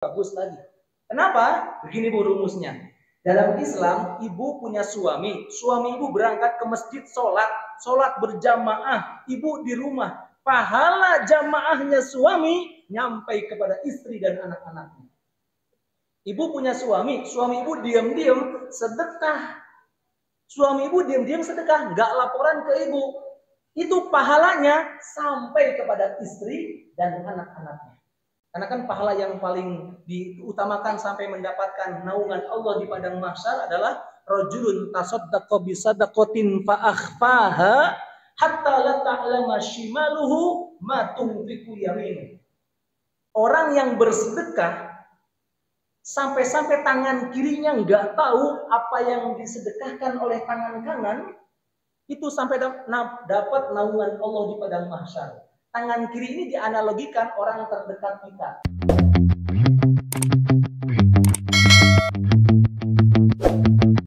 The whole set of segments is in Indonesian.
bagus lagi. Kenapa? Begini Bu rumusnya. Dalam Islam, ibu punya suami ibu berangkat ke masjid sholat berjamaah, ibu di rumah. Pahala jamaahnya suami nyampe kepada istri dan anak-anaknya. Ibu punya suami ibu diam-diam sedekah. Suami ibu diam-diam sedekah, nggak laporan ke ibu. Itu pahalanya sampai kepada istri dan anak-anaknya. Karena kan pahala yang paling diutamakan sampai mendapatkan naungan Allah di padang mahsyar adalah rajulun tasaddaqa bi sadaqatin fa akhfaha hatta la ta'lama shimaluhu ma tunfiqu yaminuhu. Orang yang bersedekah sampai-sampai tangan kirinya nggak tahu apa yang disedekahkan oleh tangan kanan, itu sampai dapat naungan Allah di padang mahsyar. Tangan kiri ini dianalogikan orang terdekat kita.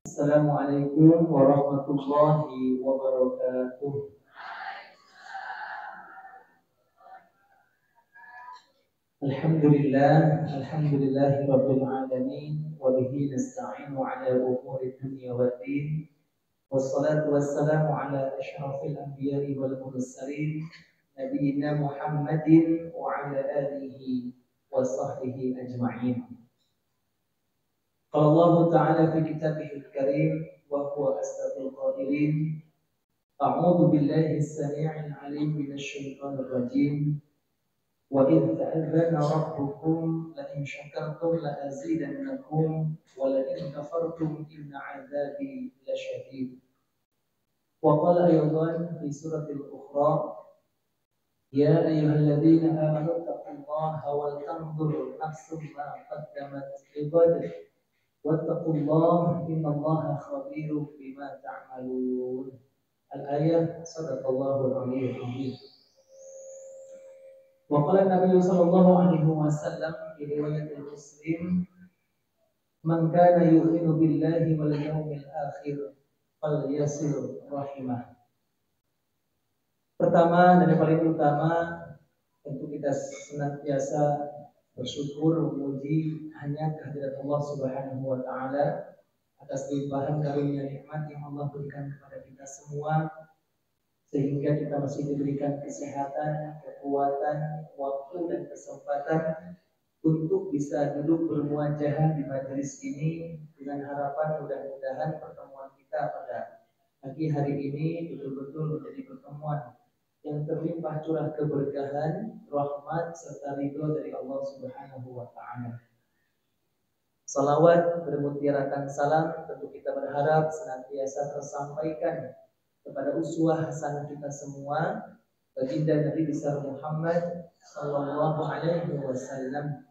Assalamualaikum warahmatullahi wabarakatuh. Alhamdulillahi rabbil alamin wa bihi nasta'inu ala umuri dunya waddin. Wassalatu wassalamu ala asyrafil anbiya'i wal mursalin nabiyina Muhammadin wa ala alihi wa sahbihi ajma'in. Qala Allah Ta'ala fi kitabihil karim wa huwa asdaqul qailin. A'udzu billahi as-sami'il 'alim minasy syaithanir rajim. Wa idh ta'adzana rabbukum la in syakartum la azidannakum wa la in kafartum inna 'adzabi lasyadid. Wa qala aydan fi suratil ukhra ya ayyuhalladzina amanu taqullaha wal tanzur nafsum ma qaddamat lighad wattaqullaha innallaha khabirum bima ta'malun. Al-ayat sadaqallahul aliyyul azim. Wa qala Nabi sallallahu alaihi wasallam fi riwayatil Muslim man kana yu'minu billahi wal yawmil akhir falyasil rahimah. Pertama dan yang paling utama, tentu kita senantiasa bersyukur memuji hanya kehadirat Allah Subhanahu wa taala atas limpahan karunia nikmat yang Allah berikan kepada kita semua, sehingga kita masih diberikan kesehatan, kekuatan, waktu dan kesempatan untuk bisa duduk bermuajahah di majelis ini dengan harapan mudah-mudahan pertemuan kita pada pagi hari ini betul-betul menjadi pertemuan yang terlimpah curah keberkahan, rahmat serta ridho dari Allah Subhanahu wa taala. Salawat bermutiarakan salam tentu kita berharap senantiasa tersampaikan kepada uswah hasanah kita semua, baginda Nabi besar Muhammad sallallahu alaihi wasallam,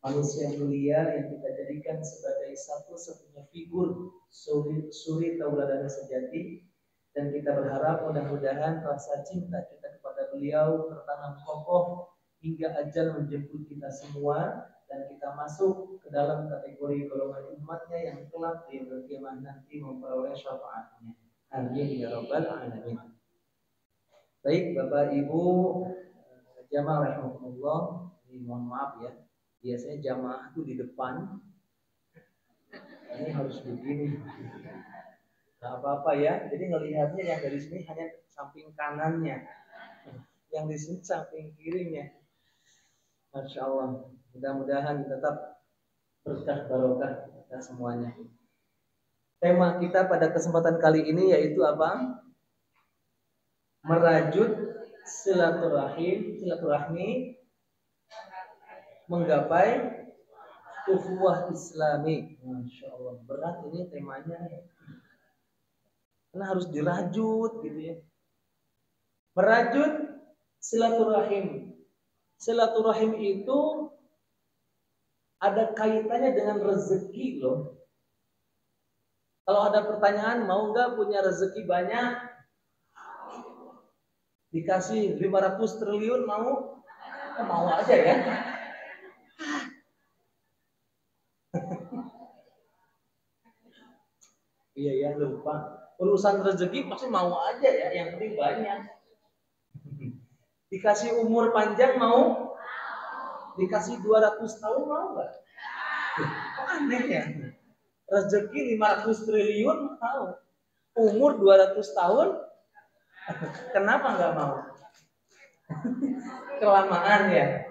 manusia mulia yang kita jadikan sebagai satu-satunya figur suri tauladan sejati. Dan kita berharap mudah-mudahan rasa cinta kita kepada beliau tertanam kokoh hingga ajal menjemput kita semua dan kita masuk ke dalam kategori golongan umatnya yang kelak di yaumul qiyamah nanti memperoleh syafaatnya. Amin ya rabbal alamin. Baik Bapak Ibu jamaah rahimakumullah, ini mohon maaf ya, biasanya jamaah itu di depan, ini harus begini. Gak apa-apa ya, jadi ngelihatnya yang dari sini hanya samping kanannya, yang di sini samping kirinya. Masya Allah, mudah-mudahan tetap berkah barokah kita semuanya. Tema kita pada kesempatan kali ini yaitu apa? Merajut silaturahmi menggapai ukhuwah Islami. Masya Allah, berat ini temanya. Karena harus dirajut gitu ya. Merajut silaturahim. Silaturahim itu ada kaitannya dengan rezeki loh. Kalau ada pertanyaan, mau nggak punya rezeki banyak? Dikasih 500 triliun mau? Mau aja ya. Iya ya, lupa. Urusan rezeki pasti mau aja ya, yang penting banyak. Dikasih umur panjang mau? Dikasih 200 tahun mau nggak? Kok aneh ya? Rezeki 500 triliun tahu. Umur 200 tahun, kenapa nggak mau? Kelamaan ya.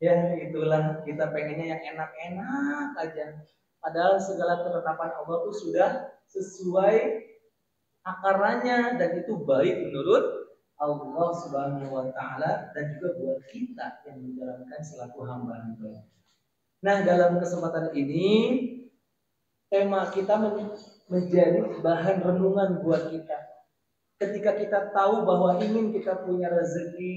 Ya itulah kita pengennya yang enak-enak aja. Padahal segala ketetapan Allah itu sudah sesuai akarannya dan itu baik menurut Allah Subhanahu wa taala dan juga buat kita yang menjalankan selaku hamba. Nah, dalam kesempatan ini tema kita menjadi bahan renungan buat kita. Ketika kita tahu bahwa ingin kita punya rezeki,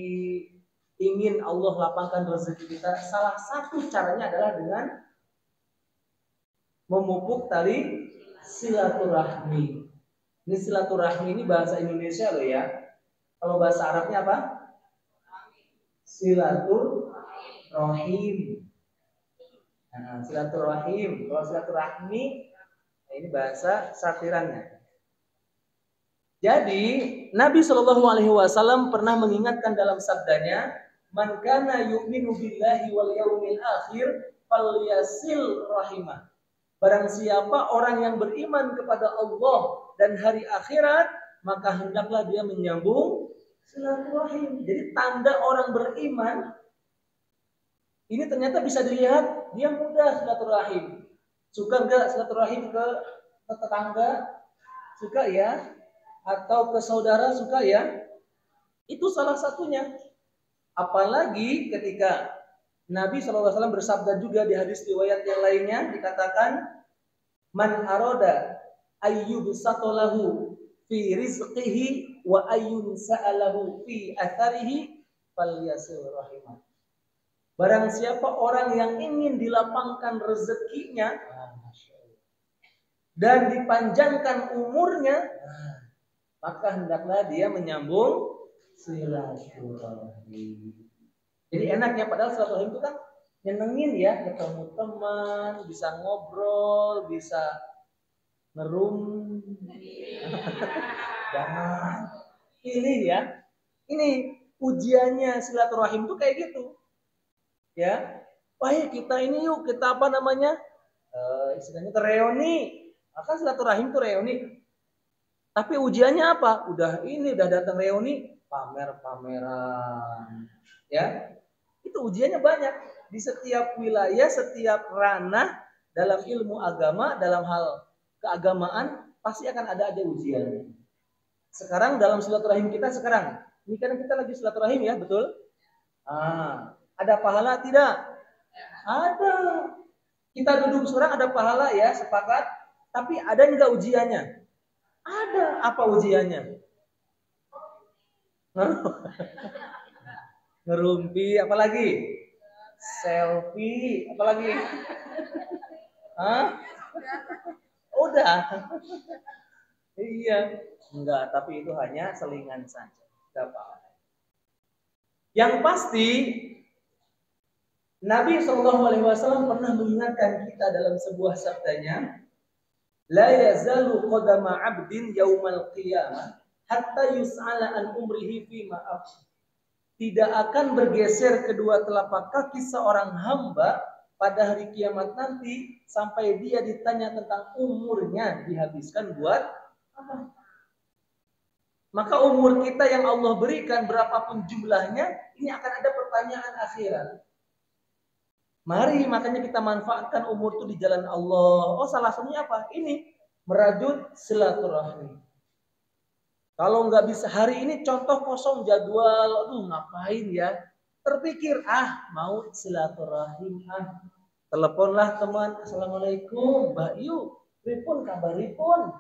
ingin Allah lapangkan rezeki kita, salah satu caranya adalah dengan memupuk tali silaturahmi. Ini silaturahmi ini bahasa Indonesia loh ya. Kalau bahasa Arabnya apa? Silaturahim. Nah, silaturahim. Kalau silaturahmi, ini bahasa satirannya. Jadi Nabi Shallallahu Alaihi Wasallam pernah mengingatkan dalam sabdanya, "Man kana yu'minu billahi wal yaumil akhir, falyasil rahimah." Barang siapa orang yang beriman kepada Allah dan hari akhirat, maka hendaklah dia menyambung silaturahim. Jadi tanda orang beriman ini ternyata bisa dilihat dia mudah silaturahim. Suka enggak silaturahim ke tetangga? Suka ya? Atau ke saudara suka ya? Itu salah satunya. Apalagi ketika Nabi SAW bersabda juga di hadis riwayat yang lainnya dikatakan, man aroda ayyub satolahu fi rizqihi wa ayyun sa'alahu fi atharihi falyasil rahimah. Barang siapa orang yang ingin dilapangkan rezekinya dan dipanjangkan umurnya, maka hendaklah dia menyambung silaturahmi. Jadi enaknya padahal silaturahmi itu kan nyenengin ya, ketemu teman, bisa ngobrol, bisa ngerum. Jangan pilih ya. Ini ujiannya silaturahim itu kayak gitu. Ya. Wah, kita ini yuk, kita apa namanya? Istilahnya reuni. Maka silaturahim itu reuni. Tapi ujiannya apa? Udah datang reuni, pamer-pameran. Ya. Itu ujiannya banyak. Di setiap wilayah, setiap ranah dalam ilmu agama, dalam hal keagamaan, pasti akan ada aja ujiannya. Sekarang dalam silaturahim kita sekarang, ini kan kita lagi silaturahim ya, betul? Ada pahala tidak? Ada. Kita duduk sekarang ada pahala ya, sepakat. Tapi ada enggak ujiannya? Ada. Apa ujiannya? Ngerumpi, apalagi? Selfie, apalagi? Hah? Udah. Iya. Enggak, tapi itu hanya selingan saja. Enggak apa-apa. Yang pasti Nabi SAW pernah mengingatkan kita dalam sebuah sabdanya, la yazalu qadama 'abdin yaumal qiyamah hatta yus'ala an umrihi fi ma'af. Tidak akan bergeser kedua telapak kaki seorang hamba pada hari kiamat nanti sampai dia ditanya tentang umurnya dihabiskan buat apa. Maka umur kita yang Allah berikan berapapun jumlahnya, ini akan ada pertanyaan akhirat. Mari makanya kita manfaatkan umur itu di jalan Allah. Oh, salah satunya apa? Ini merajut silaturahmi. Kalau nggak bisa hari ini contoh kosong jadwal, aduh ngapain ya? Terpikir, mau silaturahim, teleponlah teman, assalamualaikum, Mbak Yu, pripun kabaripun?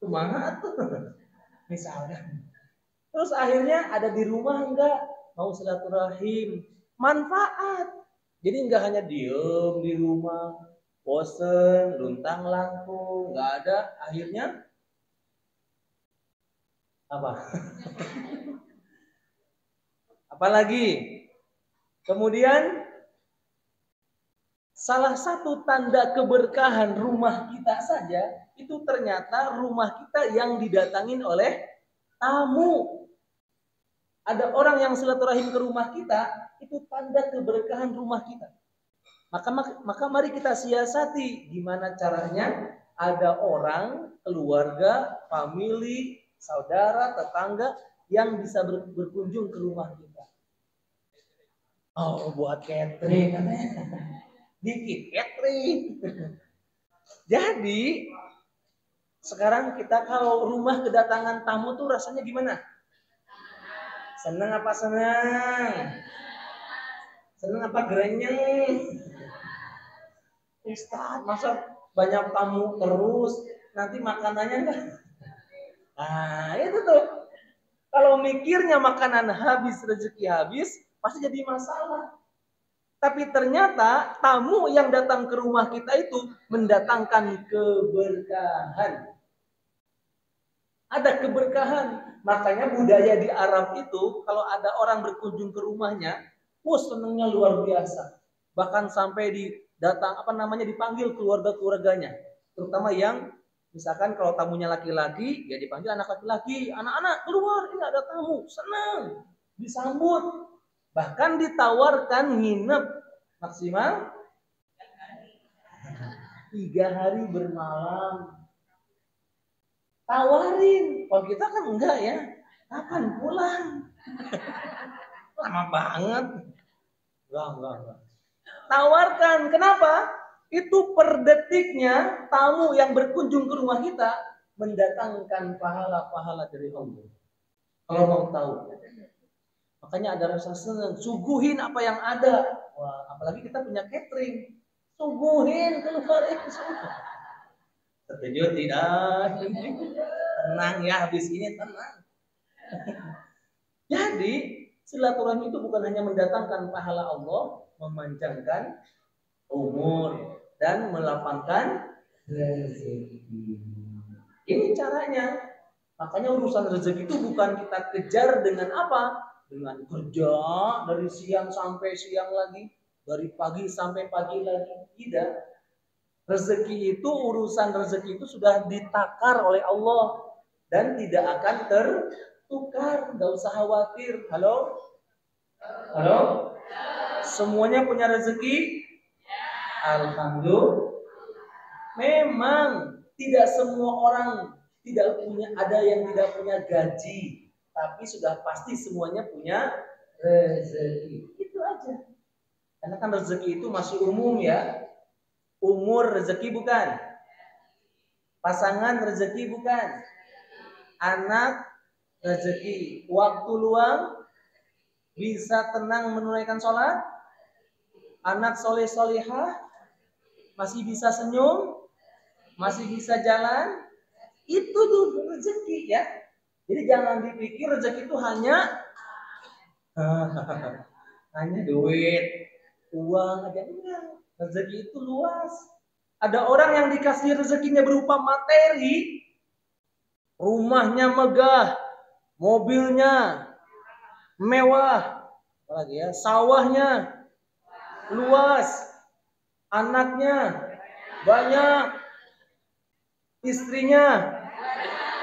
Kumaha tuh? Misalnya. Terus akhirnya ada di rumah enggak mau silaturahim, manfaat. Jadi enggak hanya diem di rumah, bosen, luntang lantung, enggak ada. Akhirnya apa? Apalagi? Kemudian salah satu tanda keberkahan rumah kita saja itu ternyata rumah kita yang didatangin oleh tamu. ada orang yang silaturahim ke rumah kita, itu tanda keberkahan rumah kita. Maka mari kita siasati gimana caranya ada orang, keluarga, famili, saudara, tetangga yang bisa berkunjung ke rumah kita. Oh, buat catering katanya. Bikin catering. Jadi sekarang kita kalau rumah kedatangan tamu tuh rasanya gimana? Seneng apa senang? Seneng apa gerenyeng? Ustaz, masa banyak tamu terus nanti makanannya enggak? Nah, itu tuh. Kalau mikirnya makanan habis, rezeki habis, pasti jadi masalah. Tapi ternyata tamu yang datang ke rumah kita itu mendatangkan keberkahan. Ada keberkahan. Makanya budaya di Arab itu kalau ada orang berkunjung ke rumahnya, senangnya luar biasa. Bahkan sampai dipanggil keluarga-keluarganya. Terutama yang misalkan kalau tamunya laki-laki, ya dipanggil anak laki-laki, anak-anak keluar, ini ada tamu, senang, disambut. Bahkan ditawarkan nginep maksimal 3 hari bermalam. Tawarin, kalau kita kan enggak ya. Kapan pulang? Lama banget. Enggak. Tawarkan, kenapa? Itu per detiknya tamu yang berkunjung ke rumah kita mendatangkan pahala-pahala dari Allah. Kalau mau tahu. Makanya ada rasa senang, suguhin apa yang ada. Wah, apalagi kita punya catering. Suguhin keluarin semua. Setuju tidak? Tenang ya, habis ini tenang. Jadi, silaturahmi itu bukan hanya mendatangkan pahala Allah, memanjangkan umur dan melapangkan rezeki. Ini caranya. Makanya urusan rezeki itu bukan kita kejar dengan apa? Dengan kerja dari siang sampai siang lagi, dari pagi sampai pagi lagi. Tidak. Rezeki itu, urusan rezeki itu sudah ditakar oleh Allah dan tidak akan tertukar. Tidak usah khawatir. Halo? Halo? Semuanya punya rezeki? Alhamdulillah. Memang tidak semua orang tidak punya, ada yang tidak punya gaji, tapi sudah pasti semuanya punya rezeki. Itu aja. Karena kan rezeki itu masih umum ya. Umur rezeki bukan. Pasangan rezeki bukan. Anak rezeki. Waktu luang bisa tenang menunaikan sholat. Anak soleh solehah masih bisa senyum, masih bisa jalan. Itu tuh rezeki ya. Jadi jangan dipikir rezeki itu hanya duit, uang aja. Enggak. Rezeki itu luas. Ada orang yang dikasih rezekinya berupa materi, rumahnya megah, mobilnya mewah, apalagi ya, sawahnya luas, anaknya banyak, istrinya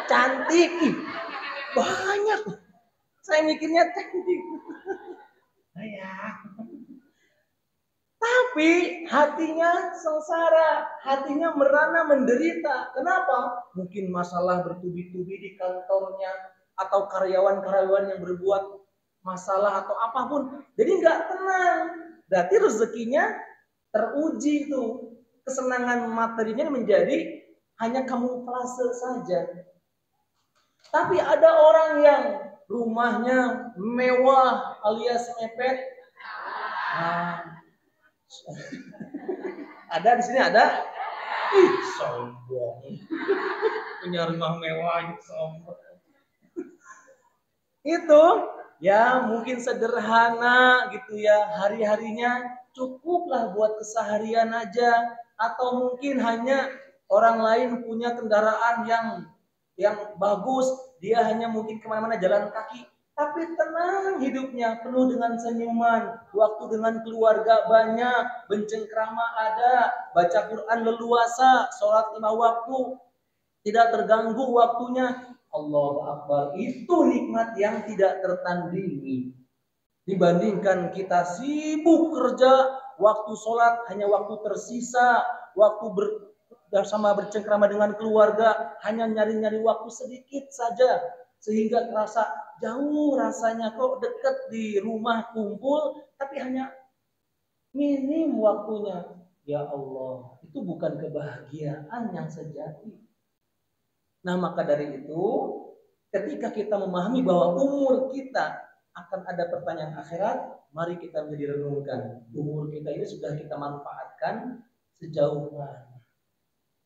cantik, banyak. Saya mikirnya cantik. Tapi hatinya sengsara, hatinya merana menderita. Kenapa? Mungkin masalah bertubi-tubi di kantornya, atau karyawan-karyawan yang berbuat masalah atau apapun. Jadi nggak tenang. Berarti rezekinya teruji itu. Kesenangan materinya menjadi hanya kamuflase saja. Tapi ada orang yang rumahnya mewah alias mepet. Ada di sini ada? Ih, sombong. Punya rumah mewah sombong. Itu ya mungkin sederhana gitu ya, hari-harinya cukuplah buat keseharian aja, atau mungkin hanya orang lain punya kendaraan yang bagus, dia hanya mungkin kemana-mana jalan kaki. Tapi tenang hidupnya, penuh dengan senyuman, waktu dengan keluarga banyak, bencengkrama ada, baca Quran leluasa, sholat 5 waktu, tidak terganggu waktunya. Allahu Akbar. Itu nikmat yang tidak tertandingi. Dibandingkan kita sibuk kerja, waktu sholat hanya waktu tersisa, waktu bersama bercengkrama dengan keluarga hanya nyari-nyari waktu sedikit saja, sehingga terasa jauh rasanya, kok dekat di rumah kumpul tapi hanya minim waktunya. Ya Allah, itu bukan kebahagiaan yang sejati. Nah, maka dari itu ketika kita memahami bahwa umur kita akan ada pertanyaan akhirat, mari kita menjadi renungkan. Umur kita ini sudah kita manfaatkan sejauh mana?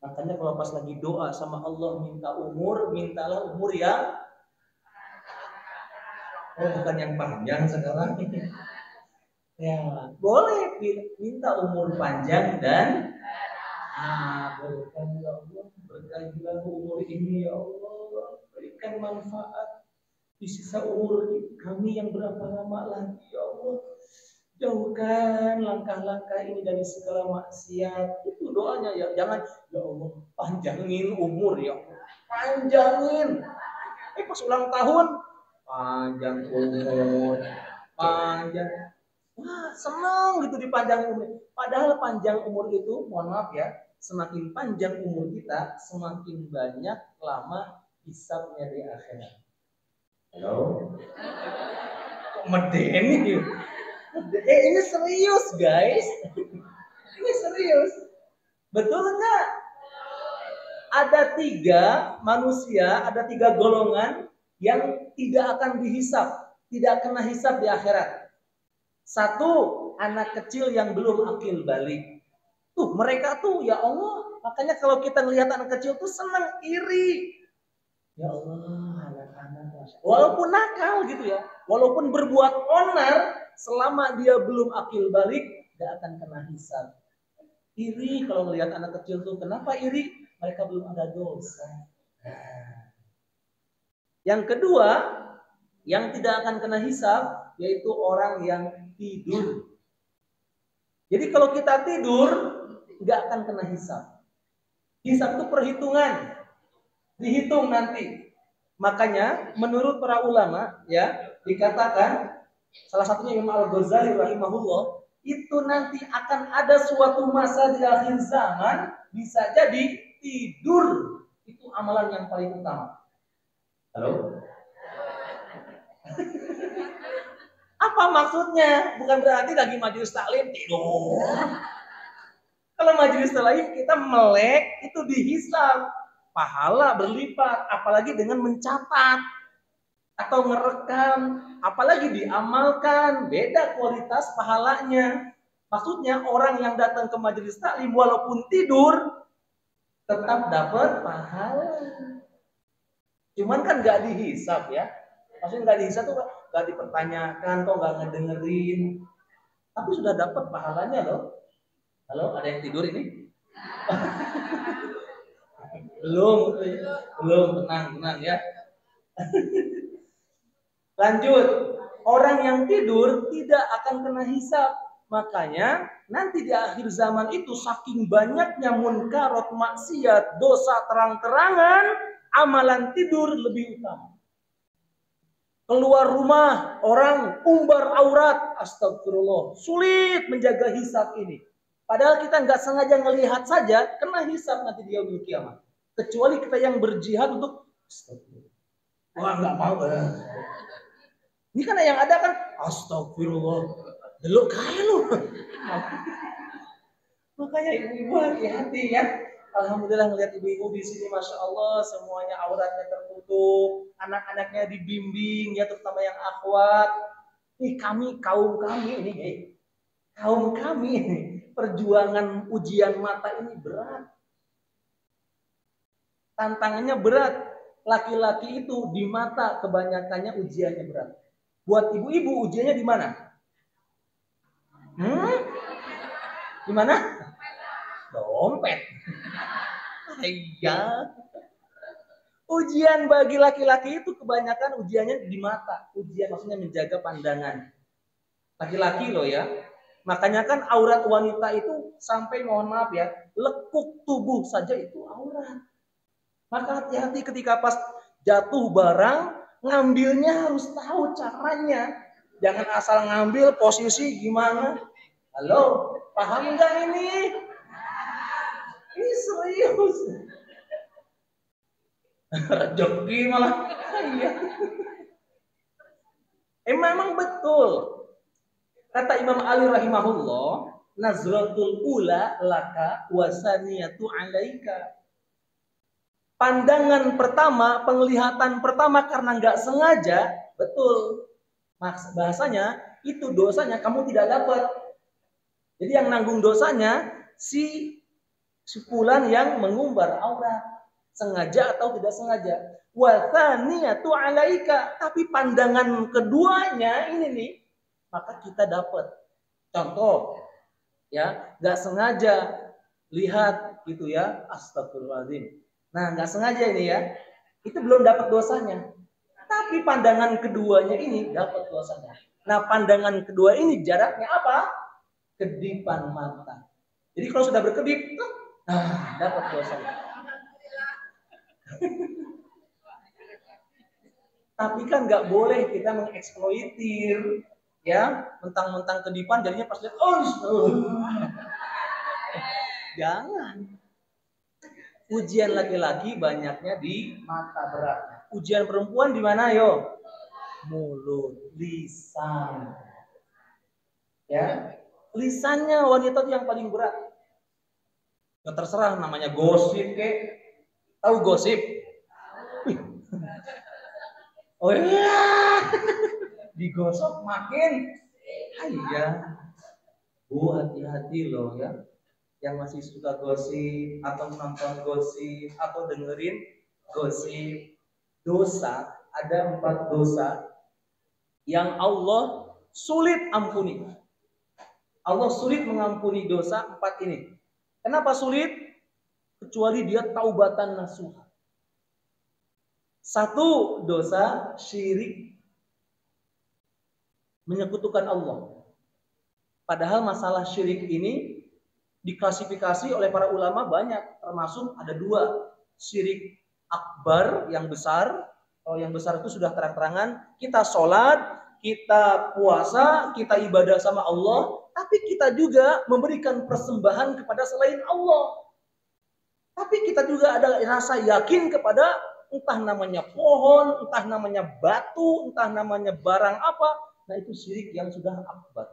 Makanya kalau pas lagi doa sama Allah minta umur, mintalah umur yang bukan yang panjang sekarang. Ya, boleh minta umur panjang dan berikan ya Allah, berkahilah umur ini ya Allah, berikan manfaat di sisa umur kami yang berapa lama lagi ya Allah. Jauhkan langkah-langkah ini dari segala maksiat. Itu doanya ya. Jangan ya Allah panjangin umur ya Allah. Panjangin. Pas ulang tahun panjang umur. Panjang. Wah, senang gitu dipanjangin umur. Padahal panjang umur itu, mohon maaf ya, semakin panjang umur kita, semakin banyak lama hisabnya di akhirat. Halo? Kok medeni? Ini serius guys. Ini serius. Betul nggak? Ada 3 manusia, ada 3 golongan yang tidak akan dihisab, tidak kena hisab di akhirat. 1, anak kecil yang belum akil balik. Tuh mereka tuh ya Allah, makanya kalau kita melihat anak kecil tuh senang, iri. Ya Allah, anak-anak walaupun nakal gitu ya, walaupun berbuat onar, selama dia belum akil balik, gak akan kena hisab. Iri kalau melihat anak kecil tuh. Kenapa iri? Mereka belum ada dosa. Yang kedua, yang tidak akan kena hisab, yaitu orang yang tidur. Jadi kalau kita tidur, gak akan kena hisab. Hisab itu perhitungan. Dihitung nanti. Makanya menurut para ulama ya dikatakan, salah satunya Imam Al-Ghazali rahimahullah, itu nanti akan ada suatu masa di akhir zaman, bisa jadi tidur itu amalan yang paling utama. Halo? Apa maksudnya? Bukan berarti lagi majelis taklim tidur. Kalau majelis taklim kita melek, itu dihisab. Pahala berlipat, apalagi dengan mencatat atau ngerekam, apalagi diamalkan, beda kualitas pahalanya. Maksudnya orang yang datang ke majelis taklim walaupun tidur tetap dapat pahala. Cuman kan nggak dihisab ya. Maksudnya nggak dihisab tuh nggak dipertanyakan, kok nggak ngedengerin, tapi sudah dapat pahalanya loh. Halo, ada yang tidur ini? Belum, tenang ya. Lanjut, orang yang tidur tidak akan kena hisab. Makanya nanti di akhir zaman itu saking banyaknya munkarat, maksiat, dosa terang-terangan, amalan tidur lebih utama. Keluar rumah, orang umbar aurat, astagfirullah, sulit menjaga hisab ini. Padahal kita nggak sengaja ngelihat saja, kena hisab nanti di yaumul kiamat. Kecuali kita yang berjihad untuk astagfirullah. Wah, nggak mau. Ini kan yang ada kan astagfirullah. Delok kaya lu. Makanya ibu-ibu hati-hati ya. Alhamdulillah ngelihat ibu-ibu di sini, masya Allah, semuanya auratnya tertutup, anak-anaknya dibimbing ya, terutama yang akhwat. Nih kaum kami ini, perjuangan ujian mata ini berat. Tantangannya berat. Laki-laki itu di mata kebanyakannya ujiannya berat. Buat ibu-ibu ujiannya di mana? Di mana? Dompet. Iya. Ujian bagi laki-laki itu kebanyakan ujiannya di mata. Ujian maksudnya menjaga pandangan. Laki-laki loh ya. Makanya kan aurat wanita itu sampai, mohon maaf ya, lekuk tubuh saja itu aurat. Maka hati-hati ketika pas Jatuh barang, ngambilnya harus tahu caranya. Jangan asal ngambil posisi gimana. Halo, paham nggak ini? Ini serius. Rezeki malah. Iya. Memang betul. Kata Imam Ali rahimahullah, nazratul ula laka wasaniyatu alaika. Pandangan pertama, penglihatan pertama karena nggak sengaja, betul. Bahasanya itu dosanya kamu tidak dapat. Jadi yang nanggung dosanya si fulan yang mengumbar aurat, sengaja atau tidak sengaja. Wasaniyatu alaika, tapi pandangan keduanya ini nih, maka kita dapat. Contoh, ya, nggak sengaja lihat gitu ya, astagfirullahaladzim. Nah, nggak sengaja ini ya, itu belum dapat dosanya. Tapi pandangan keduanya ini dapat dosanya. Nah, pandangan kedua ini jaraknya apa? Kedipan mata. Jadi kalau sudah berkedip, nah, dapat dosanya. Tapi kan nggak boleh kita mengeksploitir, ya, mentang-mentang kedipan jadinya pas lihat, jangan. Ujian laki-laki banyaknya di mata beratnya. Ujian perempuan di mana yo? Mulut, lisan. Ya, lisannya wanita itu yang paling berat. Ya terserah namanya gosip kek. Tahu gosip? Oh iya. Digosok makin. Iya. Bu, hati-hati loh ya. Yang masih suka gosip atau nonton gosip atau dengerin gosip. Dosa, ada 4 dosa yang Allah sulit ampuni. Allah sulit mengampuni dosa 4 ini. Kenapa sulit? Kecuali dia taubatan nasuha. 1, dosa syirik, menyekutukan Allah. Padahal masalah syirik ini diklasifikasi oleh para ulama banyak, termasuk ada 2. Syirik akbar yang besar. Kalau yang besar itu sudah terang-terangan, kita sholat, kita puasa, kita ibadah sama Allah, tapi kita juga memberikan persembahan kepada selain Allah. Tapi kita juga ada rasa yakin kepada entah namanya pohon, entah namanya batu, entah namanya barang apa. Nah, itu syirik yang sudah akbar.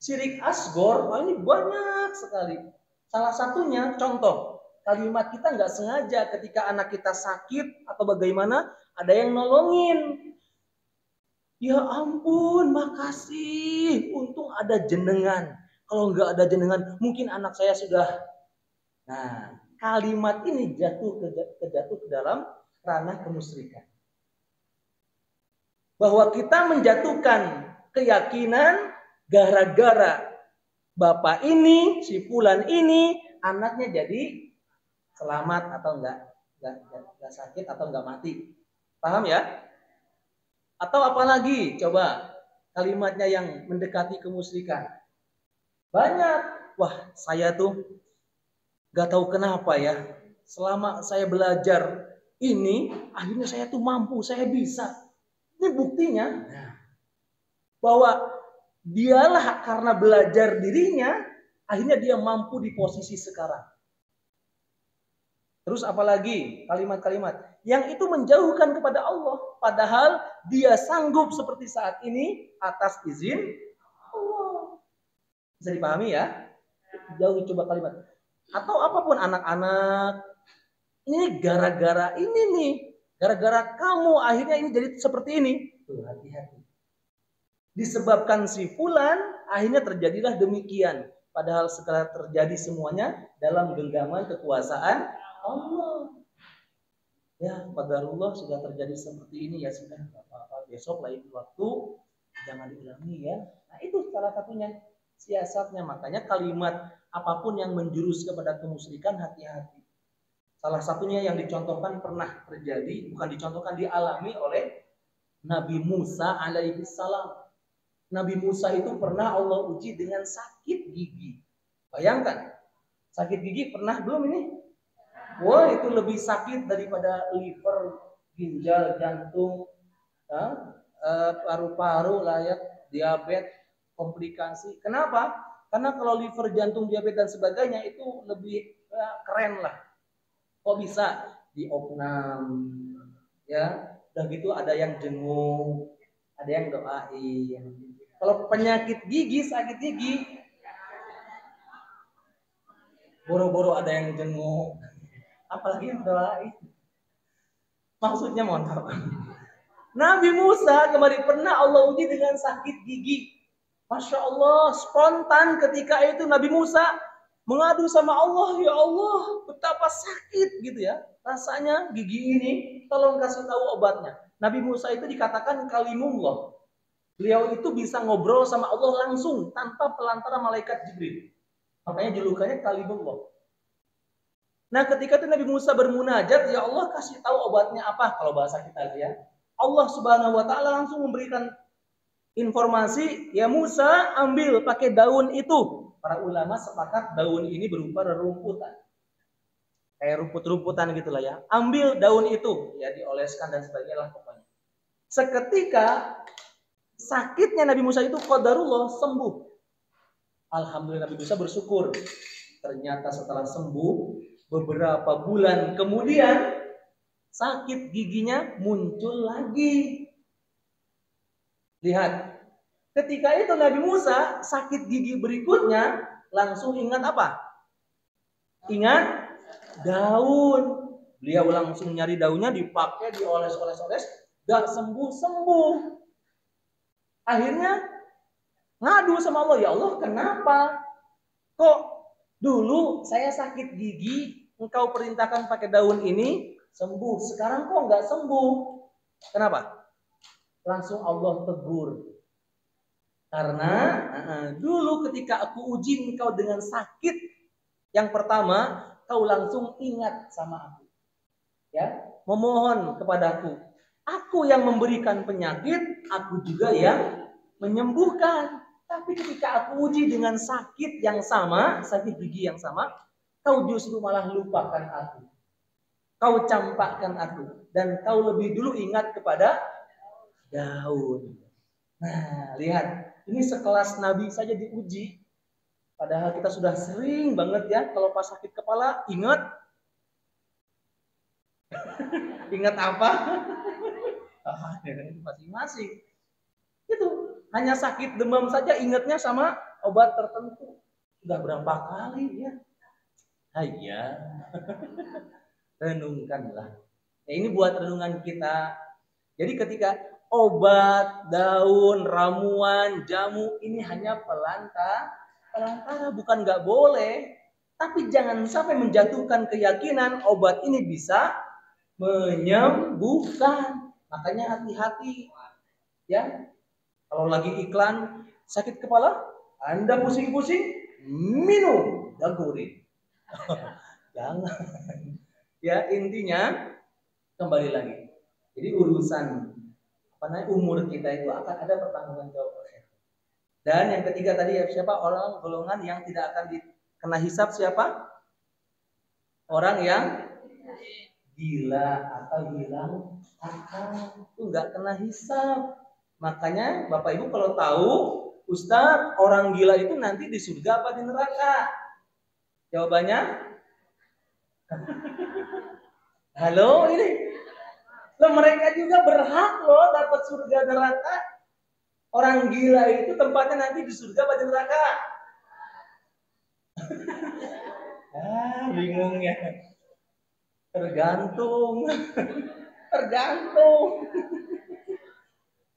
Syirik asgor, ini banyak sekali. Salah satunya, contoh, kalimat kita nggak sengaja ketika anak kita sakit atau bagaimana, ada yang nolongin. Ya ampun, makasih, untung ada jenengan. Kalau nggak ada jenengan, mungkin anak saya sudah. Nah, kalimat ini jatuh ke dalam ranah kemusyrikan. Bahwa kita menjatuhkan keyakinan gara-gara bapak ini, si fulan ini, anaknya jadi selamat atau enggak sakit atau enggak mati. Paham ya? Atau apalagi coba kalimatnya yang mendekati kemusyrikan. Banyak. Wah, saya tuh gak tahu kenapa ya. Selama saya belajar ini, akhirnya saya tuh mampu, saya bisa. Ini buktinya bahwa dialah karena belajar dirinya, akhirnya dia mampu di posisi sekarang. Terus apalagi kalimat-kalimat yang itu menjauhkan kepada Allah, padahal dia sanggup seperti saat ini atas izin Allah. Bisa dipahami ya? Jauhi coba kalimat. Atau apapun anak-anak, ini gara-gara ini nih, gara-gara kamu akhirnya ini jadi seperti ini. Tuh, hati-hati. Disebabkan si fulan, akhirnya terjadilah demikian. Padahal segala terjadi semuanya dalam genggaman kekuasaan Allah. Ya, qadarullah sudah terjadi seperti ini ya sudah, apa-apa, besok lain waktu jangan diulangi ya. Nah, itu salah satunya siasatnya. Makanya kalimat apapun yang menjurus kepada kemusyrikan, hati-hati. Salah satunya yang dicontohkan pernah terjadi, bukan dicontohkan, dialami oleh Nabi Musa alaihi salam. Nabi Musa itu pernah Allah uji dengan sakit gigi. Bayangkan, sakit gigi pernah belum ini? Wah, itu lebih sakit daripada liver ginjal, jantung, paru-paru, layak, diabetes, komplikasi. Kenapa? Karena kalau liver, jantung, diabetes dan sebagainya itu lebih keren lah. Kok bisa diopnam, ya? Udah gitu ada yang jenguk, ada yang doain. Kalau penyakit gigi, sakit gigi, boro-boro ada yang jenguk, apalagi yang doain. Maksudnya mantap. Nabi Musa kemarin pernah Allah uji dengan sakit gigi. Masya Allah, spontan ketika itu Nabi Musa mengadu sama Allah, ya Allah, betapa sakit gitu ya. Rasanya gigi ini, tolong kasih tahu obatnya. Nabi Musa itu dikatakan kalimullah. Beliau itu bisa ngobrol sama Allah langsung tanpa pelantara malaikat Jibril. Makanya julukannya kalimullah. Nah, ketika itu Nabi Musa bermunajat, ya Allah kasih tahu obatnya apa kalau bahasa kita ya. Allah Subhanahu wa taala langsung memberikan informasi, ya Musa ambil pakai daun itu. Para ulama sepakat daun ini berupa rerumputan. Kayak rumput-rumputan gitulah ya. Ambil daun itu, ya dioleskan dan sebagainya lah pokoknya. Seketika sakitnya Nabi Musa itu qadarullah sembuh. Alhamdulillah Nabi Musa bersyukur. Ternyata setelah sembuh, beberapa bulan kemudian sakit giginya muncul lagi. Lihat, ketika itu Nabi Musa sakit gigi berikutnya langsung ingat apa? Ingat daun. Beliau langsung nyari daunnya, dipakai, dioles-oles-oles, gak sembuh-sembuh. Akhirnya ngadu sama Allah, ya Allah kenapa? Kok dulu saya sakit gigi, engkau perintahkan pakai daun ini, sembuh. Sekarang kok nggak sembuh? Kenapa? Langsung Allah tegur. Karena dulu ketika aku uji engkau dengan sakit yang pertama, kau langsung ingat sama aku. Ya, memohon kepadaku. Aku yang memberikan penyakit, aku juga yang menyembuhkan. Tapi ketika aku uji dengan sakit yang sama, sakit gigi yang sama, kau justru malah lupakan aku. Kau campakkan aku. Dan kau lebih dulu ingat kepada daun. Nah, lihat. Ini sekelas Nabi saja diuji. Padahal kita sudah sering banget ya, kalau pas sakit kepala, ingat. Ingat apa? Masing-masing. Itu. Hanya sakit demam saja ingatnya sama obat tertentu. Sudah berapa kali ya? Iya. Renungkanlah. Ya, ini buat renungan kita. Jadi ketika obat, daun, ramuan, jamu ini hanya pelantara, bukan nggak boleh. Tapi jangan sampai menjatuhkan keyakinan obat ini bisa menyembuhkan. Makanya hati-hati. Ya. Kalau lagi iklan sakit kepala, Anda pusing-pusing, minum dagurin. Jangan. Ya, intinya kembali lagi. Jadi urusan umur kita itu akan ada pertanggungjawaban. Dan yang ketiga tadi siapa? Orang golongan yang tidak akan kena hisab siapa? Orang yang gila atau hilang akal, itu nggak kena hisab. Makanya Bapak Ibu kalau tahu, Ustaz, orang gila itu nanti di surga apa di neraka? Jawabannya? Halo, ini. Loh, mereka juga berhak loh dapat surga neraka. Orang gila itu tempatnya nanti di surga apa di neraka? Bingung ya. Tergantung. Tergantung.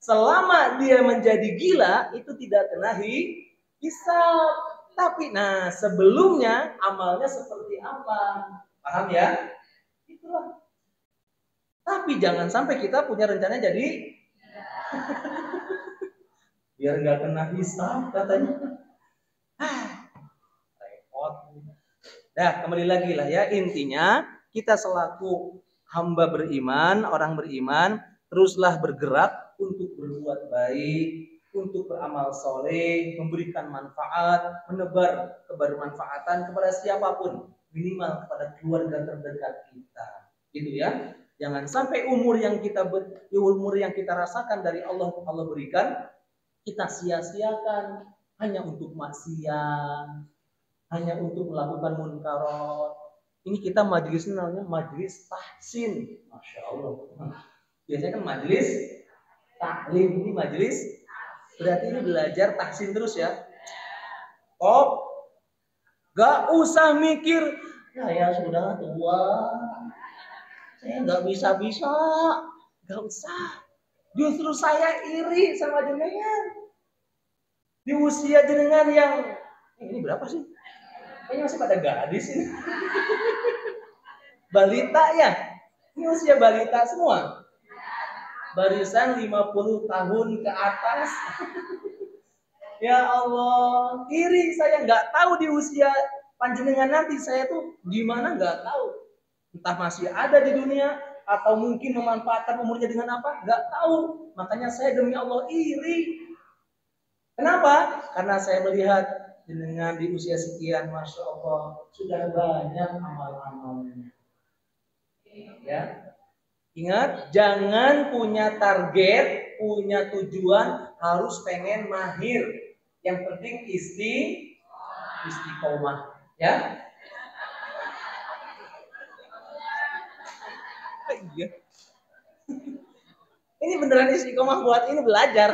Selama dia menjadi gila, itu tidak kena hisab. Tapi, sebelumnya amalnya seperti apa? Paham ya? Itulah. Tapi jangan sampai kita punya rencana jadi biar nggak kena hisab katanya. Repot. Kembali lagi lah ya. Intinya kita selaku hamba beriman, orang beriman, teruslah bergerak untuk berbuat baik, untuk beramal soleh, memberikan manfaat, menebar kebermanfaatan kepada siapapun, minimal kepada keluarga terdekat kita, gitu ya. Jangan sampai umur yang kita rasakan dari Allah berikan kita sia-siakan hanya untuk maksiat, hanya untuk melakukan munkarat. Ini kita majelisnya namanya majelis tahsin. Masya Allah. Biasanya kan majelis taklim, ini majelis berarti ini belajar tahsin terus ya. Gak usah mikir, ya sudah tua, saya nggak bisa. Gak usah. Justru saya iri sama jenengan. Di usia jenengan yang ini berapa sih? Kayaknya masih pada gadis ini. Balita ya? Ini usia balita semua. Barisan 50 tahun ke atas. Ya Allah, iri saya, nggak tahu di usia panjenengan nanti saya tuh gimana, nggak tahu. Entah masih ada di dunia atau mungkin memanfaatkan umurnya dengan apa, nggak tahu. Makanya saya demi Allah iri. Kenapa? Karena saya melihat jenengan di usia sekian, Masya Allah, sudah banyak amal-amalnya. Ya, ingat, jangan punya target, punya tujuan harus pengen mahir. Yang penting istiqomah, ya. Iya. Ini beneran istiqomah buat ini belajar.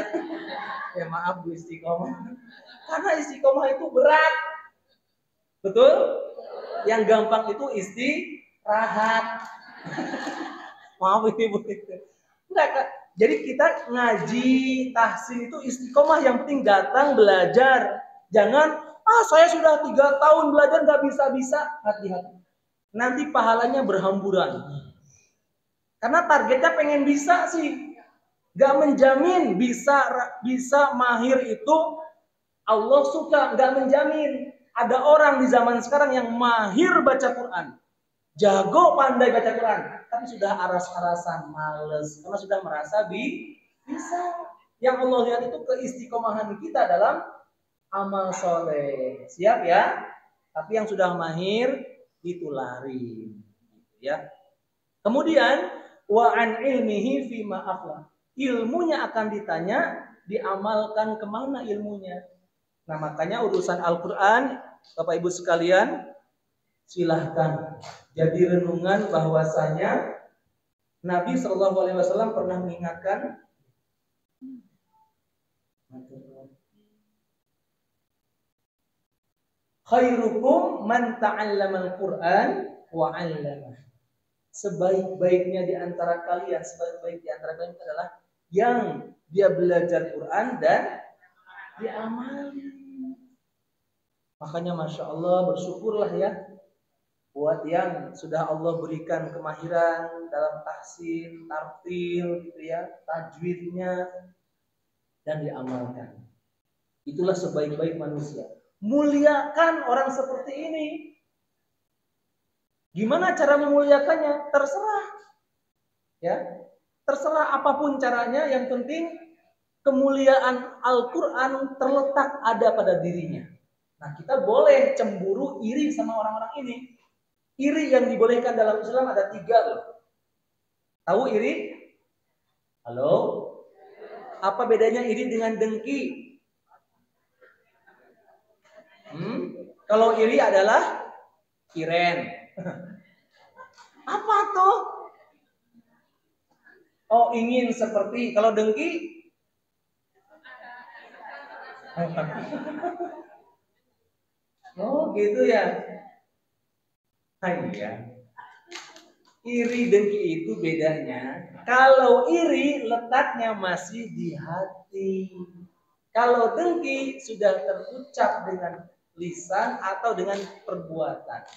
Ya maaf Bu istiqomah. Karena istiqomah itu berat. Betul? Yang gampang itu istirahat. Maaf ini Bu. Enggak, jadi kita ngaji tahsin itu istiqomah, yang penting datang belajar. Jangan, saya sudah 3 tahun belajar nggak bisa. Hati-hati. Nanti pahalanya berhamburan. Karena targetnya pengen bisa sih. Nggak menjamin bisa mahir itu Allah suka, nggak menjamin. Ada orang di zaman sekarang yang mahir baca Quran. Jago pandai baca Quran, tapi sudah aras-arasan, males, karena sudah merasa bisa. Yang Allah lihat itu keistiqomahan kita dalam amal soleh. Siap ya? Tapi yang sudah mahir itu lari, ya. Kemudian wa an ilmihi fima aflah. Ilmunya akan ditanya, diamalkan kemana ilmunya. Nah makanya urusan Al-Quran, Bapak Ibu sekalian, silahkan jadi renungan bahwasanya Nabi SAW pernah mengingatkan khairukum man ta'allamal Qur'an wa 'allamah. Sebaik-baiknya di antara kalian, adalah yang dia belajar Quran dan diamali. Makanya Masya Allah, bersyukurlah ya buat yang sudah Allah berikan kemahiran dalam tahsin, tartil gitu ya, tajwidnya, dan diamalkan. Itulah sebaik-baik manusia. Muliakan orang seperti ini. Gimana cara memuliakannya? Terserah. Ya. Terserah apapun caranya, yang penting kemuliaan Al-Qur'an terletak ada pada dirinya. Nah, kita boleh cemburu, iri sama orang-orang ini. Iri yang dibolehkan dalam Islam ada 3 loh. Tahu iri? Halo? Apa bedanya iri dengan dengki? Kalau iri adalah kiren. Apa tuh? Oh, ingin seperti. Kalau dengki? Oh, gitu ya. Iya. Iri dengki itu bedanya. Kalau iri letaknya masih di hati. Kalau dengki sudah terucap dengan lisan atau dengan perbuatan.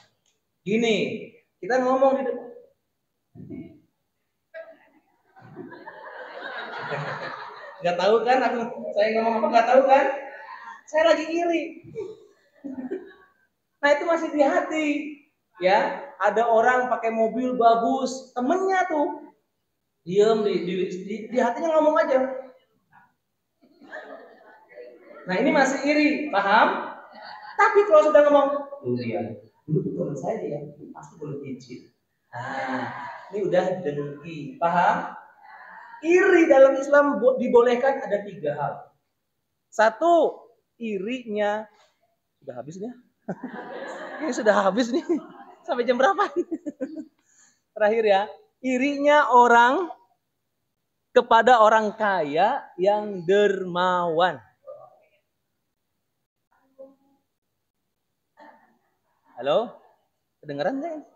Gini, kita ngomong di depan. Gak tahu kan saya ngomong apa, gak tahu kan? Saya lagi iri. Nah itu masih di hati. Ya, ada orang pakai mobil bagus, temennya tuh diem di hatinya ngomong aja. Nah ini masih iri, paham? Tapi kalau sudah ngomong, dulu teman saya dia pasti boleh izin. Nah, ini udah dengki. Paham? Iri dalam Islam dibolehkan ada 3 hal. 1, irinya sudah habis nih. Ini sudah habis nih. Sampai jam berapa? Terakhir ya. Irinya orang kepada orang kaya yang dermawan. Halo? Kedengeran nggak?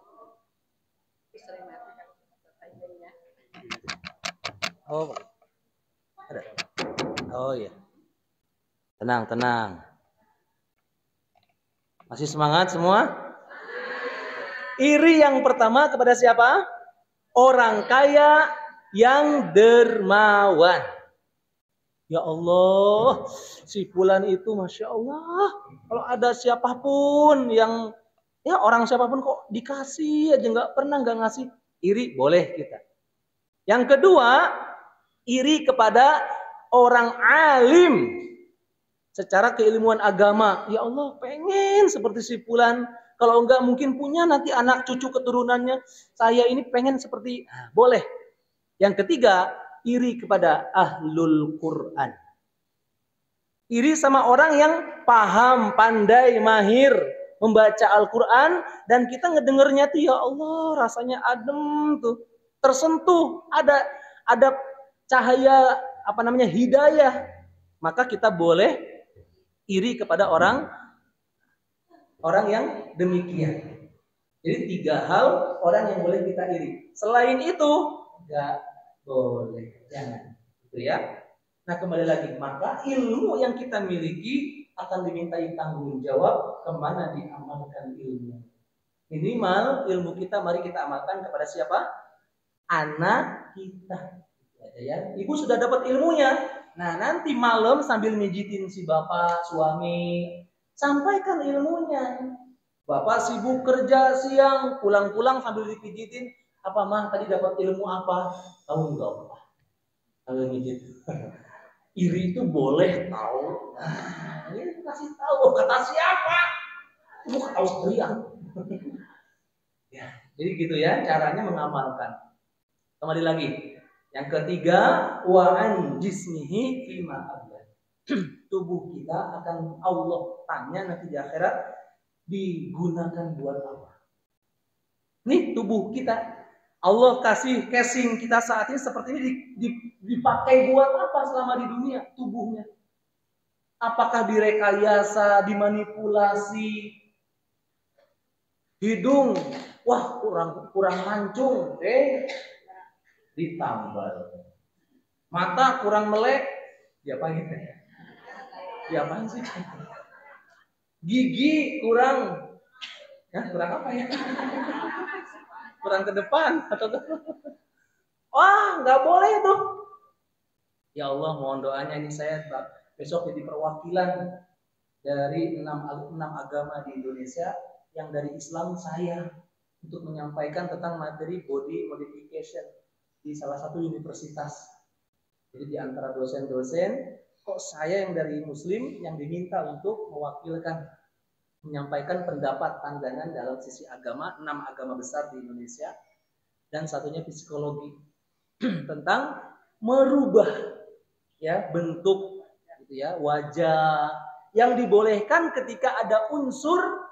Oh, ada. Oh iya. Tenang, tenang. Masih semangat semua? Iri yang pertama kepada siapa? Orang kaya yang dermawan. Ya Allah, si fulan itu Masya Allah. Kalau ada siapapun yang, ya orang siapapun kok dikasih aja nggak pernah nggak ngasih. Iri boleh kita. Yang kedua, iri kepada orang alim secara keilmuan agama. Ya Allah, pengen seperti si fulan. Kalau enggak mungkin punya nanti anak cucu keturunannya. Saya ini pengen seperti, boleh. Yang ketiga, iri kepada ahlul Quran. Iri sama orang yang paham, pandai, mahir membaca Al-Quran. Dan kita ngedengernya tuh, ya Allah, rasanya adem tuh. Tersentuh, ada cahaya, hidayah. Maka kita boleh iri kepada orang yang demikian. Jadi 3 hal orang yang boleh kita iri. Selain itu enggak boleh, jangan. Gitu ya. Nah, kembali lagi, maka ilmu yang kita miliki akan dimintai tanggung jawab kemana diamalkan ilmu. Minimal ilmu kita mari kita amalkan kepada siapa? Anak kita. Ya, ibu sudah dapat ilmunya. Nah, nanti malam sambil mijitin si bapak, suami, sampaikan ilmunya. Bapak sibuk kerja siang, pulang-pulang sambil dipijitin. Apa mah tadi dapat ilmu apa? Tahu enggak, Pak? Sambil mijit. Iri itu boleh tahu. Nah, ini kasih tahu kata siapa? Ibu kata Austria. Ya, jadi gitu ya caranya mengamalkan. Kembali lagi. Yang ketiga, wa'an jismihi fima abad. Tubuh kita akan Allah tanya nanti di akhirat digunakan buat apa? Nih tubuh kita Allah kasih casing kita saat ini seperti ini dipakai buat apa selama di dunia tubuhnya? Apakah direkayasa, dimanipulasi? Hidung, wah kurang mancung, ditambal. Mata kurang melek, diapain? Diapain sih? Gigi kurang, kurang apa ya? Kurang ke depan atau wah nggak boleh tuh. Ya Allah, mohon doanya ini saya besok jadi perwakilan dari 6 agama di Indonesia yang dari Islam saya untuk menyampaikan tentang materi body modification di salah satu universitas. Jadi di antara dosen-dosen, kok saya yang dari Muslim yang diminta untuk mewakilkan menyampaikan pendapat pandangan dalam sisi agama, 6 agama besar di Indonesia, dan satunya psikologi tentang merubah ya bentuk gitu ya wajah yang dibolehkan ketika ada unsur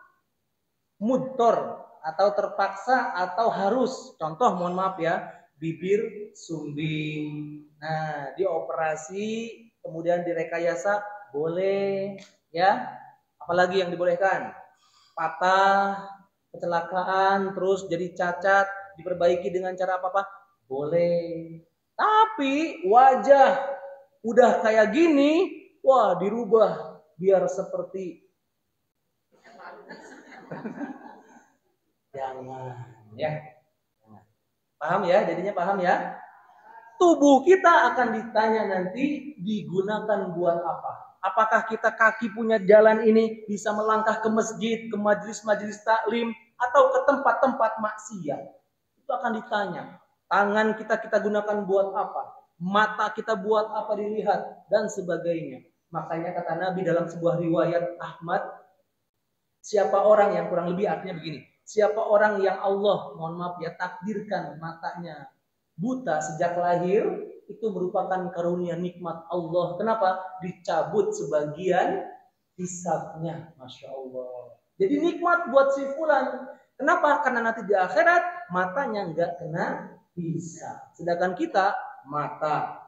mudtor atau terpaksa atau harus. Contoh, mohon maaf ya, bibir sumbing. Nah, dioperasi kemudian direkayasa boleh ya. Apalagi yang dibolehkan? Patah, kecelakaan, terus jadi cacat, diperbaiki dengan cara apa-apa? Boleh. Tapi wajah udah kayak gini, wah dirubah biar seperti jangan ya. Paham ya? Jadinya paham ya? Tubuh kita akan ditanya nanti digunakan buat apa? Apakah kita kaki punya jalan ini bisa melangkah ke masjid, ke majelis-majelis taklim, atau ke tempat-tempat maksiat? Itu akan ditanya. Tangan kita gunakan buat apa? Mata kita buat apa dilihat? Dan sebagainya. Makanya kata Nabi dalam sebuah riwayat Ahmad, siapa orang yang kurang lebih artinya begini. siapa orang yang Allah, mohon maaf ya, takdirkan matanya buta sejak lahir, itu merupakan karunia nikmat Allah. Kenapa? Dicabut sebagian hisabnya, Masya Allah. Jadi nikmat buat si fulan. Kenapa? Karena nanti di akhirat matanya nggak kena hisab. Sedangkan kita mata,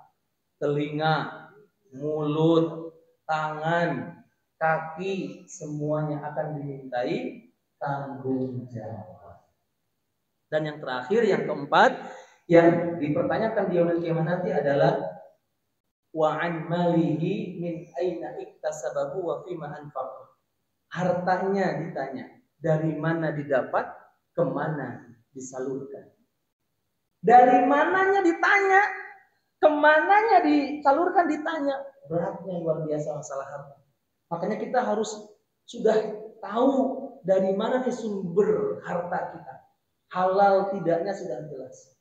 telinga, mulut, tangan, kaki, semuanya akan dimintai tanggung jawab. Dan yang terakhir, yang keempat, yang dipertanyakan di yaumil qiyamah nanti adalah wa an malihi min aina iktasabahu wa fima anfaqah. Hartanya ditanya, dari mana didapat, kemana disalurkan. Dari mananya ditanya, kemananya disalurkan ditanya. Beratnya luar biasa masalah harta. Makanya kita harus sudah tahu dari mana nih sumber harta kita. Halal tidaknya sudah jelas.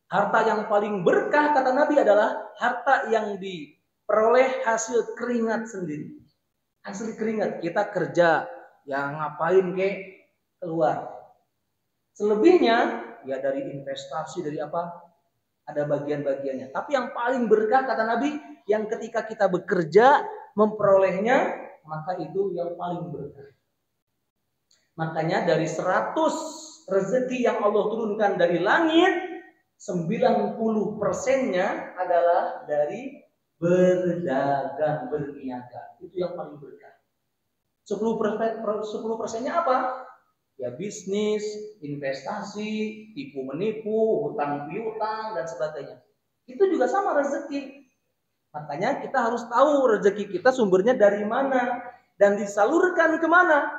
Harta yang paling berkah kata Nabi adalah harta yang diperoleh hasil keringat sendiri. Hasil keringat kita kerja, ya ngapain kek keluar. Selebihnya ya dari investasi, dari apa, ada bagian-bagiannya. Tapi yang paling berkah kata Nabi, yang ketika kita bekerja memperolehnya, maka itu yang paling berkah. Makanya dari 100 rezeki yang Allah turunkan dari langit, 90%-nya adalah dari berdagang, berniaga. Itu yang paling berkah. 10%-nya apa? Ya bisnis, investasi, tipu menipu, hutang piutang dan sebagainya. Itu juga sama rezeki. Makanya kita harus tahu rezeki kita sumbernya dari mana dan disalurkan kemana.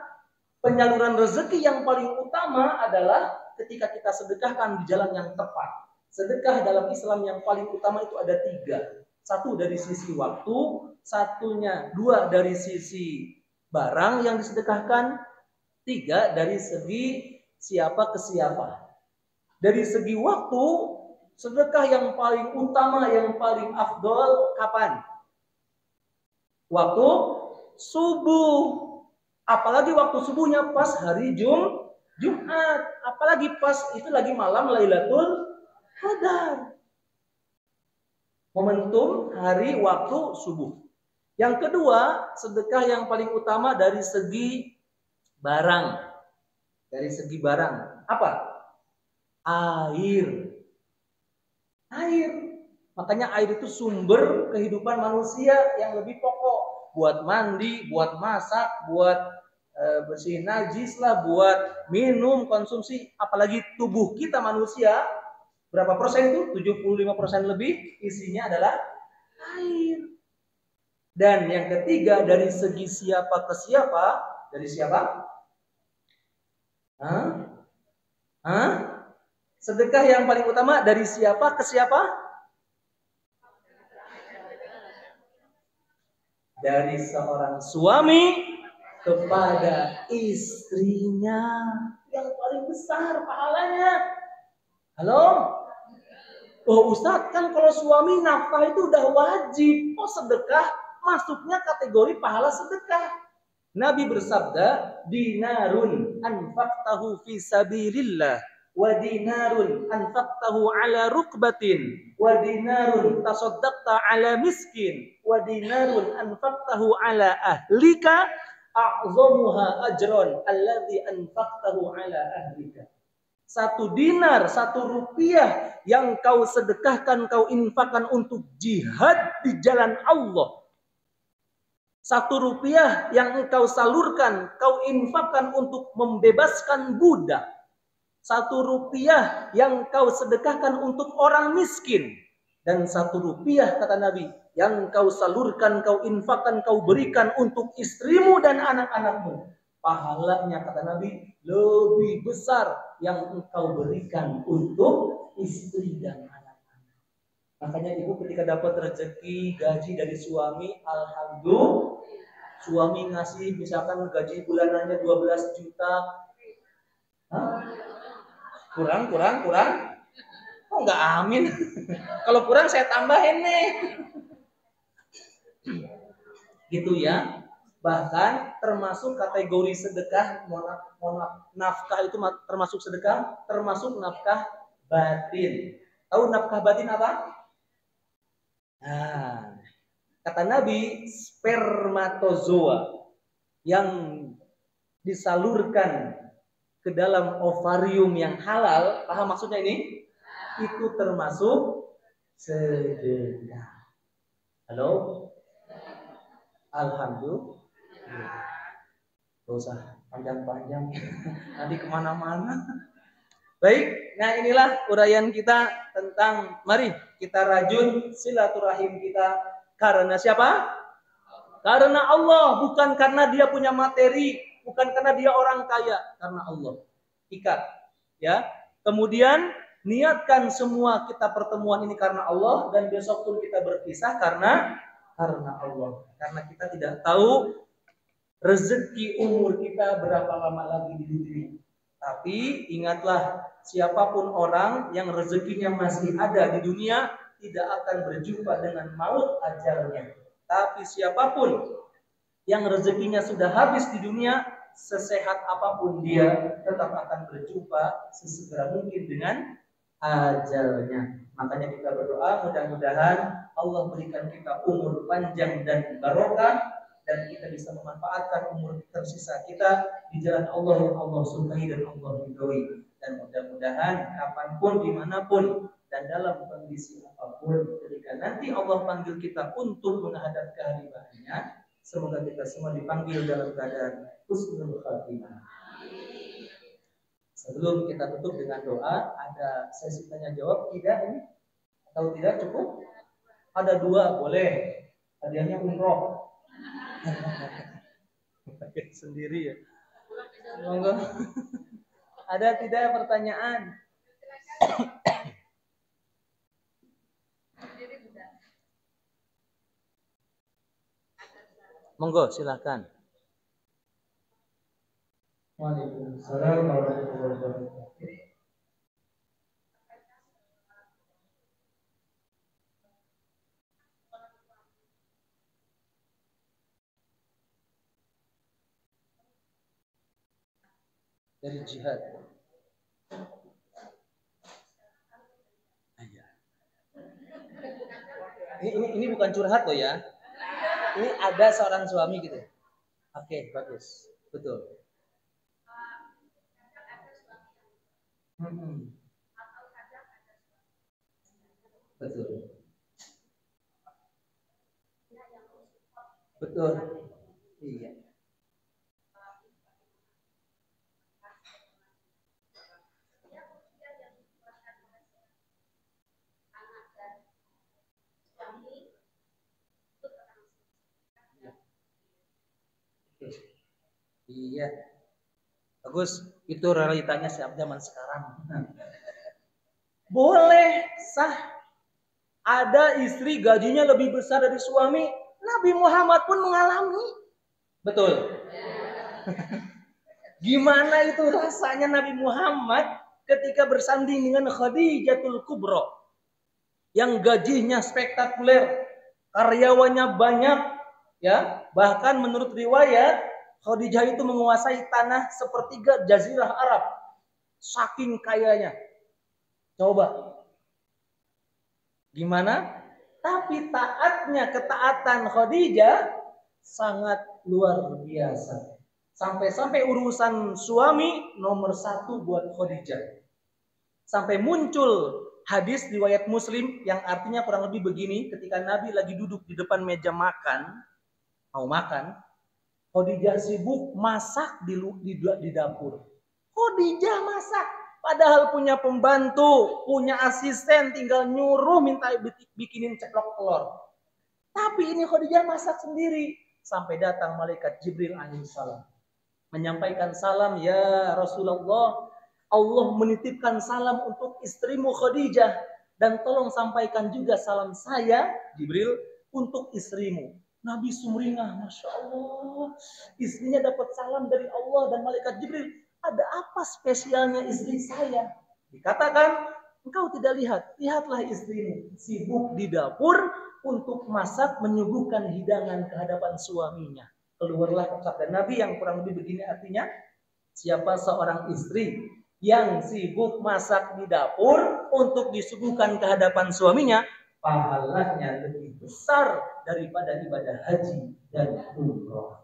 Penyaluran rezeki yang paling utama adalah ketika kita sedekahkan di jalan yang tepat. Sedekah dalam Islam yang paling utama itu ada 3. 1 dari sisi waktu, 2 dari sisi barang yang disedekahkan, 3 dari segi siapa ke siapa. Dari segi waktu, sedekah yang paling utama, yang paling afdol kapan? Waktu subuh. Apalagi waktu subuhnya pas hari Jumat. Apalagi pas itu lagi malam Lailatul Qadar. Momentum hari waktu subuh. Yang kedua, sedekah yang paling utama dari segi barang. Dari segi barang. Apa? Air. Air. Makanya air itu sumber kehidupan manusia yang lebih pokok. Buat mandi, buat masak, buat bersihin najis lah, buat minum, konsumsi. Apalagi tubuh kita manusia, berapa persen itu? 75% lebih isinya adalah air. Dan yang ketiga, dari segi siapa ke siapa? Dari siapa? Sedekah yang paling utama dari siapa ke siapa? Dari seorang suami kepada istrinya. Yang paling besar pahalanya. Halo? Oh Ustadz, kan kalau suami nafkah itu udah wajib. Oh sedekah masuknya kategori pahala sedekah. Nabi bersabda, dinarun anfaqtahu fi sabilillah, wa dinarun anfaqtahu ala rukbatin, wa dinarun tasaddaqta ala miskin, wa dinarun anfaqtahu ala ahlika, a'zamuha ajran alladhi anfaqtahu ala ahlika. 1 dinar, 1 rupiah yang kau sedekahkan, kau infakkan untuk jihad di jalan Allah. 1 rupiah yang engkau salurkan, kau infakkan untuk membebaskan budak. 1 rupiah yang kau sedekahkan untuk orang miskin. Dan 1 rupiah kata Nabi yang kau salurkan, kau infakkan, kau berikan untuk istrimu dan anak-anakmu. Pahalanya kata Nabi lebih besar yang engkau berikan untuk istri dan anak-anak. Makanya ibu ketika dapat rezeki gaji dari suami, alhamdulillah. Suami ngasih misalkan gaji bulanannya 12 juta. Kurang. Oh enggak, amin. Kalau kurang saya tambahin nih. Gitu ya. Bahkan termasuk kategori sedekah, nafkah itu termasuk sedekah, termasuk nafkah batin. Tahu nafkah batin apa? Nah, kata Nabi, spermatozoa yang disalurkan ke dalam ovarium yang halal, paham maksudnya ini? Itu termasuk sedekah. Halo? Alhamdulillah. Gak usah panjang-panjang, nanti kemana-mana. Baik, nah inilah uraian kita tentang mari kita rajut silaturahim kita karena siapa? Karena Allah, bukan karena dia punya materi, bukan karena dia orang kaya, karena Allah. Ikat, ya. Kemudian niatkan semua kita pertemuan ini karena Allah dan besok pun kita berpisah karena Allah. Karena kita tidak tahu rezeki umur kita berapa lama lagi di dunia. Tapi ingatlah, siapapun orang yang rezekinya masih ada di dunia tidak akan berjumpa dengan maut ajalnya. Tapi siapapun yang rezekinya sudah habis di dunia, sesehat apapun dia tetap akan berjumpa sesegera mungkin dengan ajalnya. Makanya kita berdoa mudah-mudahan Allah berikan kita umur panjang dan barokah, dan kita bisa memanfaatkan umur tersisa kita di jalan Allah yang Allah sukai dan Allah ridhoi. Dan mudah-mudahan kapanpun, dimanapun, dan dalam kondisi apapun, ketika nanti Allah panggil kita untuk menghadap kehadirannya, semoga kita semua dipanggil dalam keadaan husnul khatimah. Sebelum kita tutup dengan doa, ada sesi tanya jawab tidak ini? Atau tidak cukup? Ada 2, boleh. Hadiahnya umroh. Sendiri ya. Monggo. Ada tidak pertanyaan? Monggo, silakan. Waalaikumsalam warahmatullahi wabarakatuh. Dari jihad. Ini bukan curhat loh ya. Ini ada seorang suami gitu. Oke, bagus. Betul. Betul. Betul. Iya. Iya. Bagus. Itu realitanya zaman sekarang. Boleh sah. Ada istri gajinya lebih besar dari suami. Nabi Muhammad pun mengalami. Betul. Gimana itu rasanya Nabi Muhammad ketika bersanding dengan Khadijatul Kubra yang gajinya spektakuler, karyawannya banyak, ya. Bahkan menurut riwayat Khadijah itu menguasai tanah sepertiga jazirah Arab. Saking kayanya. Coba. Gimana? Tapi taatnya, ketaatan Khadijah sangat luar biasa. Sampai-sampai urusan suami nomor 1 buat Khadijah. Sampai muncul hadis riwayat Muslim yang artinya kurang lebih begini, ketika Nabi lagi duduk di depan meja makan, mau makan, Khadijah sibuk masak di dapur. Khadijah masak, padahal punya pembantu, punya asisten, tinggal nyuruh minta bikinin ceplok telur. Tapi ini Khadijah masak sendiri. Sampai datang malaikat Jibril alaihissalam menyampaikan salam, ya Rasulullah, Allah menitipkan salam untuk istrimu Khadijah, dan tolong sampaikan juga salam saya Jibril untuk istrimu. Nabi sumringah, Masya Allah, istrinya dapat salam dari Allah dan malaikat Jibril. Ada apa spesialnya istri saya? Dikatakan, engkau tidak lihat, lihatlah istrimu sibuk di dapur untuk masak, menyuguhkan hidangan ke hadapan suaminya. keluarlah sabda Nabi yang kurang lebih begini artinya, siapa seorang istri yang sibuk masak di dapur untuk disuguhkan ke hadapan suaminya, pahalanya lebih besar daripada ibadah haji dan umroh.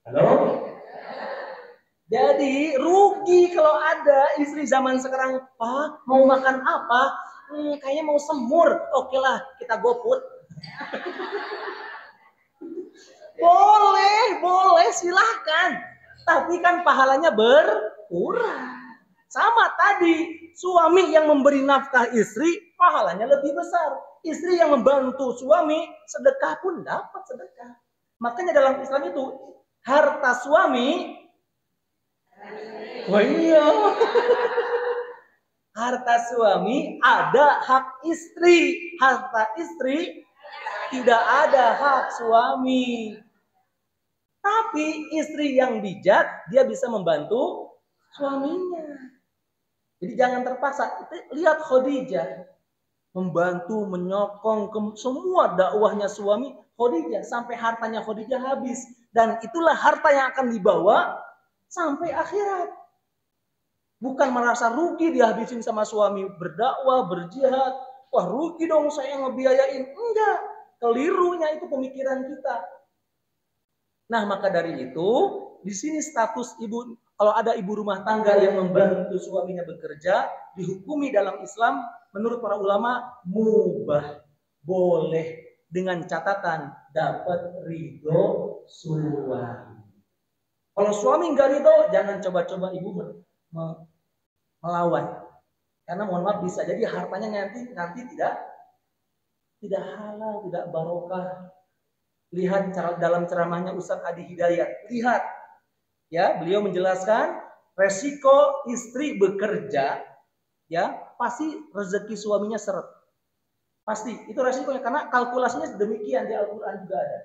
Halo? Jadi rugi kalau ada istri zaman sekarang, Pak mau makan apa? Kayaknya mau semur. Oke lah, kita GoFood. Boleh, silahkan. Tapi kan pahalanya berkurang. Sama tadi, suami yang memberi nafkah istri, pahalanya lebih besar. Istri yang membantu suami, sedekah pun dapat sedekah. Makanya dalam Islam itu, harta suami, wah iya, harta suami ada hak istri, harta istri tidak ada hak suami. Tapi istri yang bijak, dia bisa membantu suaminya. Jadi jangan terpaksa. Lihat Khadijah, membantu, menyokong ke semua dakwahnya suami Khadijah. Sampai hartanya Khadijah habis. Dan itulah harta yang akan dibawa sampai akhirat. Bukan merasa rugi dihabisin sama suami berdakwah, berjihad. Wah rugi dong saya ngebiayain. Enggak. Kelirunya itu pemikiran kita. Nah, maka dari itu, di sini status ibu, kalau ada ibu rumah tangga yang membantu suaminya bekerja, dihukumi dalam Islam, menurut para ulama, mubah, boleh, dengan catatan dapat ridho suami. Kalau suami nggak ridho, jangan coba-coba ibu melawan. Karena mohon maaf bisa jadi hartanya nanti tidak halal, tidak barokah. Lihat dalam ceramahnya Ustadz Adi Hidayat. Lihat, ya beliau menjelaskan resiko istri bekerja, ya pasti rezeki suaminya seret. Pasti itu resikonya karena kalkulasinya demikian di Al-Quran juga ada.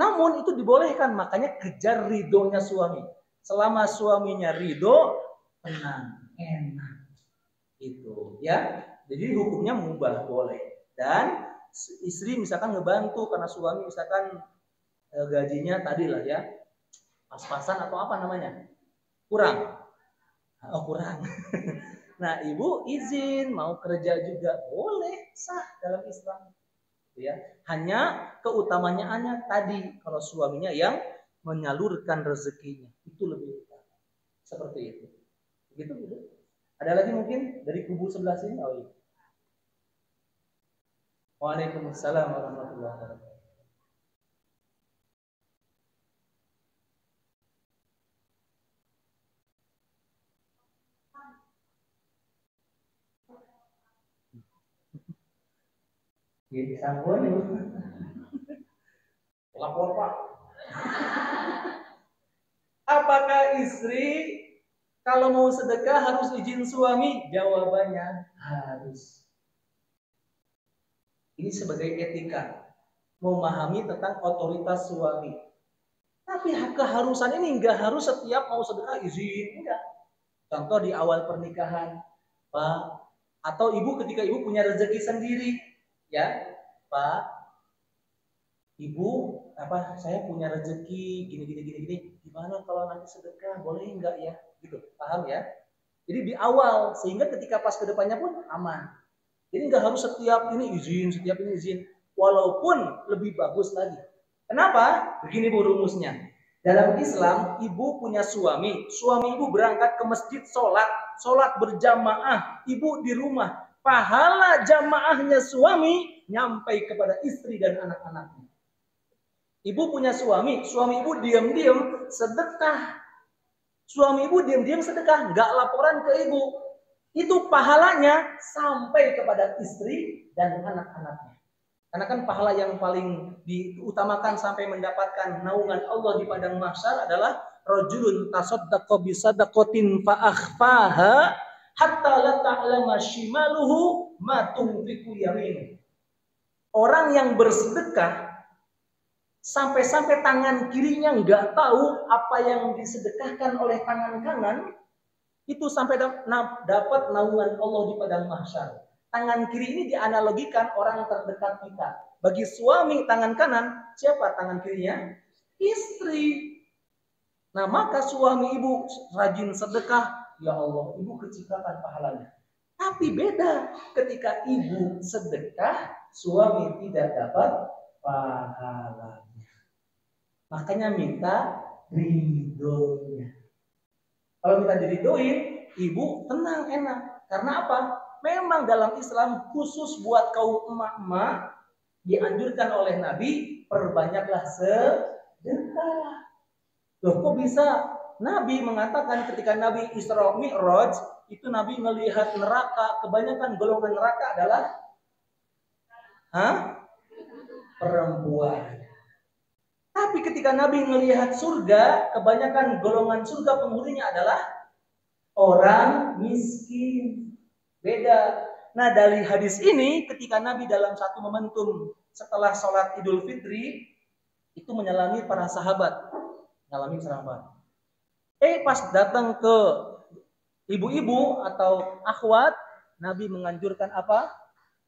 Namun itu dibolehkan, makanya kejar ridhonya suami. Selama suaminya ridho, tenang, enak, itu, ya. Jadi hukumnya mubah boleh. Dan istri misalkan ngebantu karena suami misalkan gajinya tadi lah ya pas-pasan atau apa namanya kurang, kurang. Nah ibu izin mau kerja juga boleh, sah dalam Islam, ya. Hanya keutamaannya tadi kalau suaminya yang menyalurkan rezekinya itu lebih utama, seperti itu. Begitu, Bu. Ada lagi mungkin dari kubu sebelah sini? Oh iya. Waalaikumsalam warahmatullahi wabarakatuh. Jadi sampun ibu. Lapor Pak. Apakah istri kalau mau sedekah harus izin suami? Jawabannya harus. Ini sebagai etika, memahami tentang otoritas suami. Tapi keharusan ini enggak harus setiap mau sedekah izin, enggak. Contoh di awal pernikahan, Pak, atau ibu ketika ibu punya rezeki sendiri, ya, Pak, ibu, saya punya rezeki gini, gimana kalau nanti sedekah, boleh enggak ya? Gitu, paham ya? Jadi di awal, sehingga ketika pas ke depannya pun aman. Jadi nggak harus setiap ini izin, walaupun lebih bagus lagi. Kenapa? Begini Bu rumusnya. Dalam Islam, ibu punya suami ibu berangkat ke masjid sholat berjamaah, ibu di rumah. Pahala jamaahnya suami nyampai kepada istri dan anak-anaknya. Ibu punya suami ibu diam-diam sedekah. Suami ibu diam-diam sedekah, nggak laporan ke ibu. Itu pahalanya sampai kepada istri dan anak-anaknya. Karena kan pahala yang paling diutamakan sampai mendapatkan naungan Allah di padang mahsyar adalah rajulun tasaddaqa bi sadaqatin fa akhfaha hatta la ta'lama shimaluhu ma tunfiqu yaminuhu. Orang yang bersedekah sampai-sampai tangan kirinya nggak tahu apa yang disedekahkan oleh tangan kanan, itu sampai dapat naungan Allah di padang mahsyar. Tangan kiri ini dianalogikan orang terdekat kita. Bagi suami tangan kanan, siapa tangan kirinya? Istri. Nah, maka suami ibu rajin sedekah, ya Allah, ibu keciptakan pahalanya. Tapi beda ketika ibu sedekah, suami tidak dapat pahalanya. Makanya minta ridhonya. Kalau minta diridhoin, ibu tenang, enak. Karena apa? Memang dalam Islam khusus buat kaum emak-emak dianjurkan oleh Nabi, perbanyaklah sedekah. Loh, kok bisa? Nabi mengatakan ketika Nabi Isra Mi'raj, itu Nabi melihat neraka, kebanyakan golongan neraka adalah perempuan. Tapi ketika Nabi melihat surga, kebanyakan golongan surga penghuninya adalah orang miskin. Beda. Nah, dari hadis ini, ketika Nabi dalam satu momentum setelah sholat Idul Fitri, itu menyalami para sahabat. Pas datang ke ibu-ibu atau akhwat, Nabi menganjurkan apa?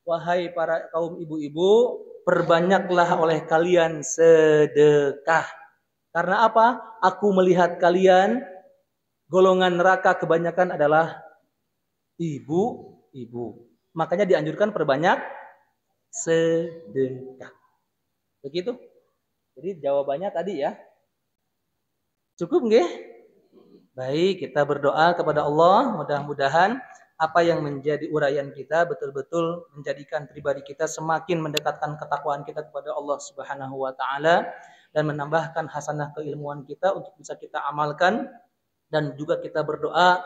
Wahai para kaum ibu-ibu, perbanyaklah oleh kalian sedekah. Karena apa? Aku melihat kalian golongan neraka kebanyakan adalah ibu-ibu. Makanya dianjurkan perbanyak sedekah. Begitu. Jadi jawabannya tadi ya. Cukup nggih? Baik, kita berdoa kepada Allah, mudah-mudahan apa yang menjadi uraian kita betul-betul menjadikan pribadi kita semakin mendekatkan ketakwaan kita kepada Allah Subhanahu wa taala dan menambahkan hasanah keilmuan kita untuk bisa kita amalkan. Dan juga kita berdoa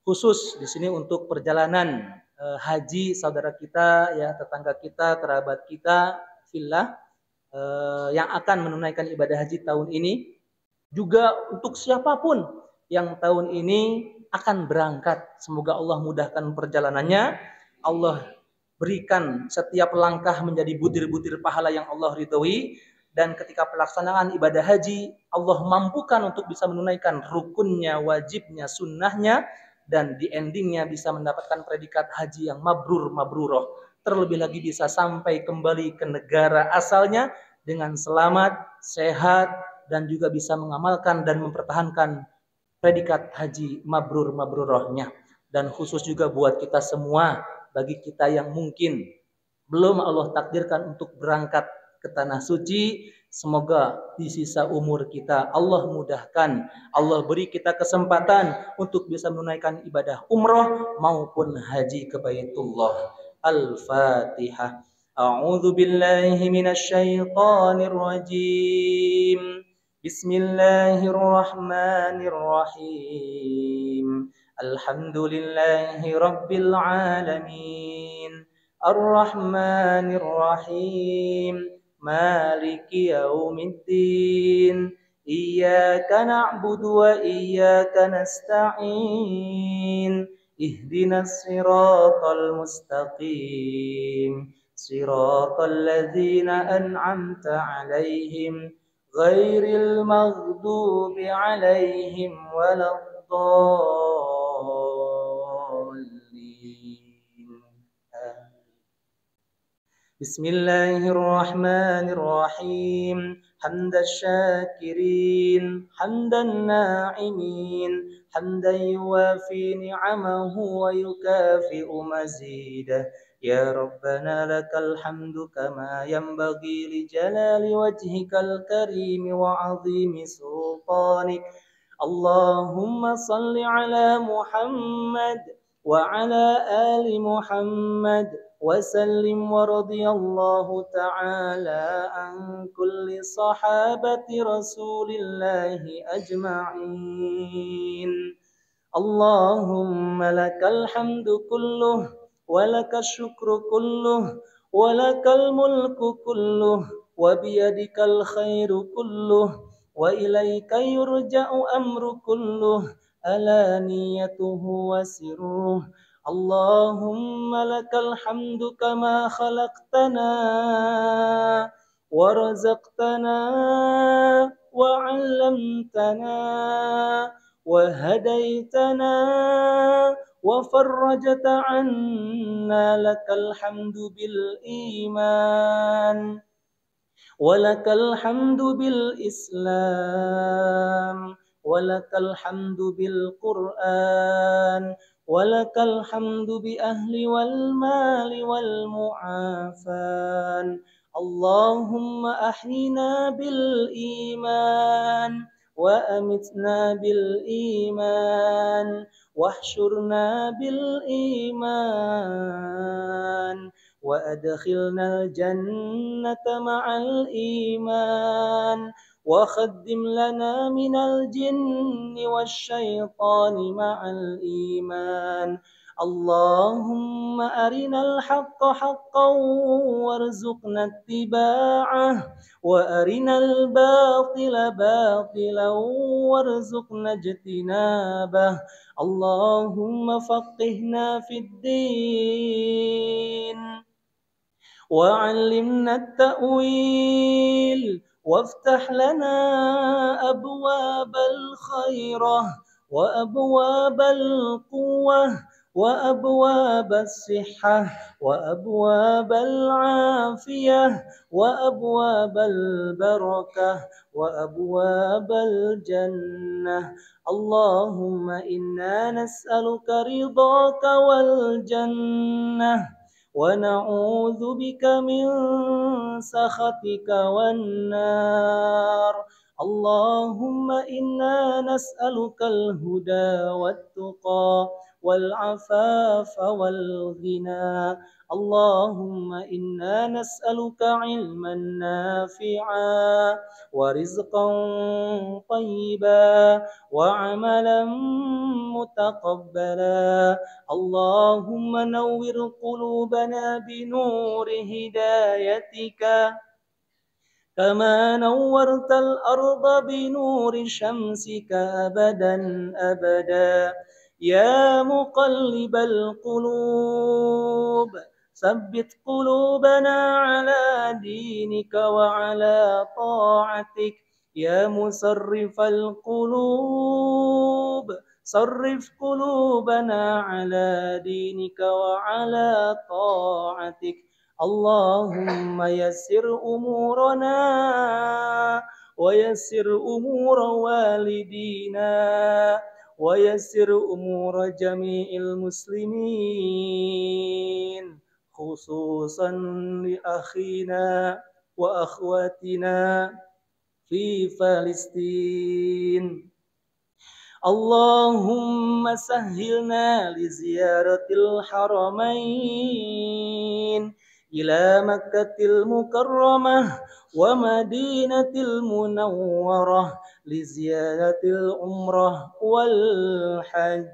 khusus di sini untuk perjalanan haji saudara kita, ya, tetangga kita, kerabat kita fillah yang akan menunaikan ibadah haji tahun ini. Juga untuk siapapun yang tahun ini akan berangkat, semoga Allah mudahkan perjalanannya. Allah berikan setiap langkah menjadi butir-butir pahala yang Allah ridhoi. Dan ketika pelaksanaan ibadah haji, Allah mampukan untuk bisa menunaikan rukunnya, wajibnya, sunnahnya, dan di endingnya bisa mendapatkan predikat haji yang mabrur, mabruroh. Terlebih lagi bisa sampai kembali ke negara asalnya dengan selamat, sehat, dan juga bisa mengamalkan dan mempertahankan predikat haji mabrur, mabrurohnya. Dan khusus juga buat kita semua, bagi kita yang mungkin belum Allah takdirkan untuk berangkat ke tanah suci, semoga di sisa umur kita Allah mudahkan, Allah beri kita kesempatan untuk bisa menunaikan ibadah umroh maupun haji ke Baitullah. Al-Fatihah. A'udzu billahi minasy syaithanir rajim. Bismillahirrahmanirrahim. Alhamdulillahi rabbil alamin. Ar-Rahmanir Rahim. Maliki yaumiddin. Iyyaka na'budu wa iyyaka nasta'in. Ihdinas siratal mustaqim. Siratal ladzina an'amta 'alaihim ghairil maghdubi 'alaihim waladdallin. Bismillahirrahmanirrahim. Hamdash syakirin, hamdan na'imin, hamdan yuwafi ni'amahu wa yukafi'u mazidah. Ya Rabbana lakal hamdu kama yanbaghi li jalali wajhikal karim wa 'azimi sultanik. Allahumma salli ala Muhammad wa ala ali Muhammad wa sallim wa radiyallahu ta'ala an kulli sahabati Rasulillahi ajma'in. Allahumma lakal hamdu kulluh wa lakal syukru kulluh wa lakal mulku kulluh wa biyadikal khairu kulluh wa ilaika yurja'u amru kulluh alaniyatuhu wa sirruh. Allahumma lakal hamdu kama khalaqtana wa razaqtana wa 'allamtana wa hadaitana وفرجت عنا لك الحمد بالإيمان ولك الحمد بالإسلام ولك الحمد بالقرآن ولك الحمد بأهل والمال والمعافان اللهم أحينا بالإيمان وأمتنا بالإيمان واحشرنا بالإيمان وأدخلنا الجنة مع الإيمان وخدم لنا من الجن والشيطان مع الإيمان اللهم أرنا الحق حقا وارزقنا اتباعه وأرنا الباطل باطلا وارزقنا اجتنابه اللهم فقهنا في الدين وعلمنا التأويل وافتح لنا أبواب الخيرة وأبواب القوة وأبواب الصحة وأبواب العافية وأبواب البركة وأبواب الجنة اللهم إنا نسألك رضاك والجنة ونعوذ بك من سخطك والنار اللهم إنا نسألك الهدى والتقى والعفاف والغنى اللهم إنا نسألك علما نافعا ورزقا طيبا وعملا متقبلا اللهم نور قلوبنا بنور هدايتك كما نورت الأرض بنور شمسك أبدا أبدا يا مقلب القلوب ثبت قلوبنا على دينك وعلى طاعتك يا مصرف القلوب صرف قلوبنا على دينك وعلى طاعتك اللهم يسر أمورنا ويسر أمور والدينا ويسر أمور جميع المسلمين خصوصا لأخينا وأخواتنا في فلسطين اللهم سهلنا لزيارة الحرمين إلى مكة المكرمة ومدينة المنورة لزيارة العمرة والحج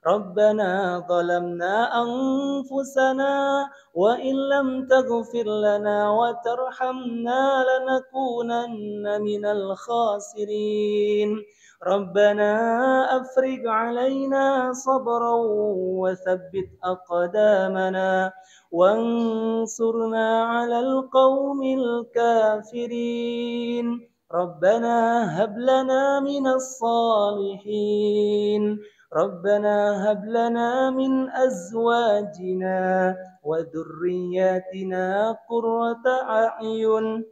ربنا ظلمنا أنفسنا وإن لم تغفر لنا وترحمنا لنكونن من الخاسرين ربنا أفرج علينا صبرا وثبت أقدامنا وانصرنا على القوم الكافرين ربنا هب لنا من الصالحين ربنا هب لنا من أزواجنا وذرياتنا قرة أعين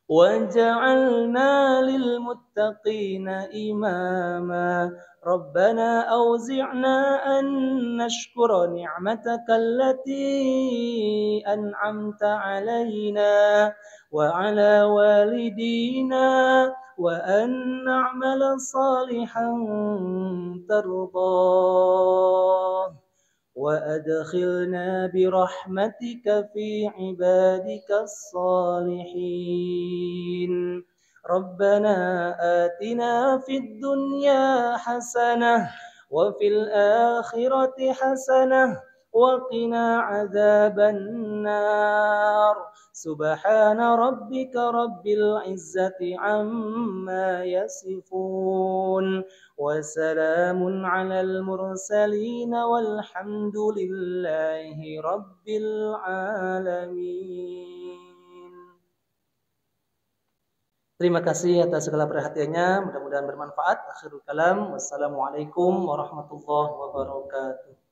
واجعلنا للمتقين إماما ربنا أوزعنا أن نشكر نعمتك التي أنعمت علينا وعلى والدينا وأن نعمل صالحا ترضاه وأدخلنا برحمتك في عبادك الصالحين ربنا آتنا في الدنيا حسنة وفي الآخرة حسنة وقنا عذاب النار سبحان ربك رب العزة عما يصفون وسلام على المرسلين والحمد لله رب العالمين. Terima kasih atas segala perhatiannya, mudah-mudahan bermanfaat. Akhirul kalam, wassalamualaikum warahmatullahi wabarakatuh.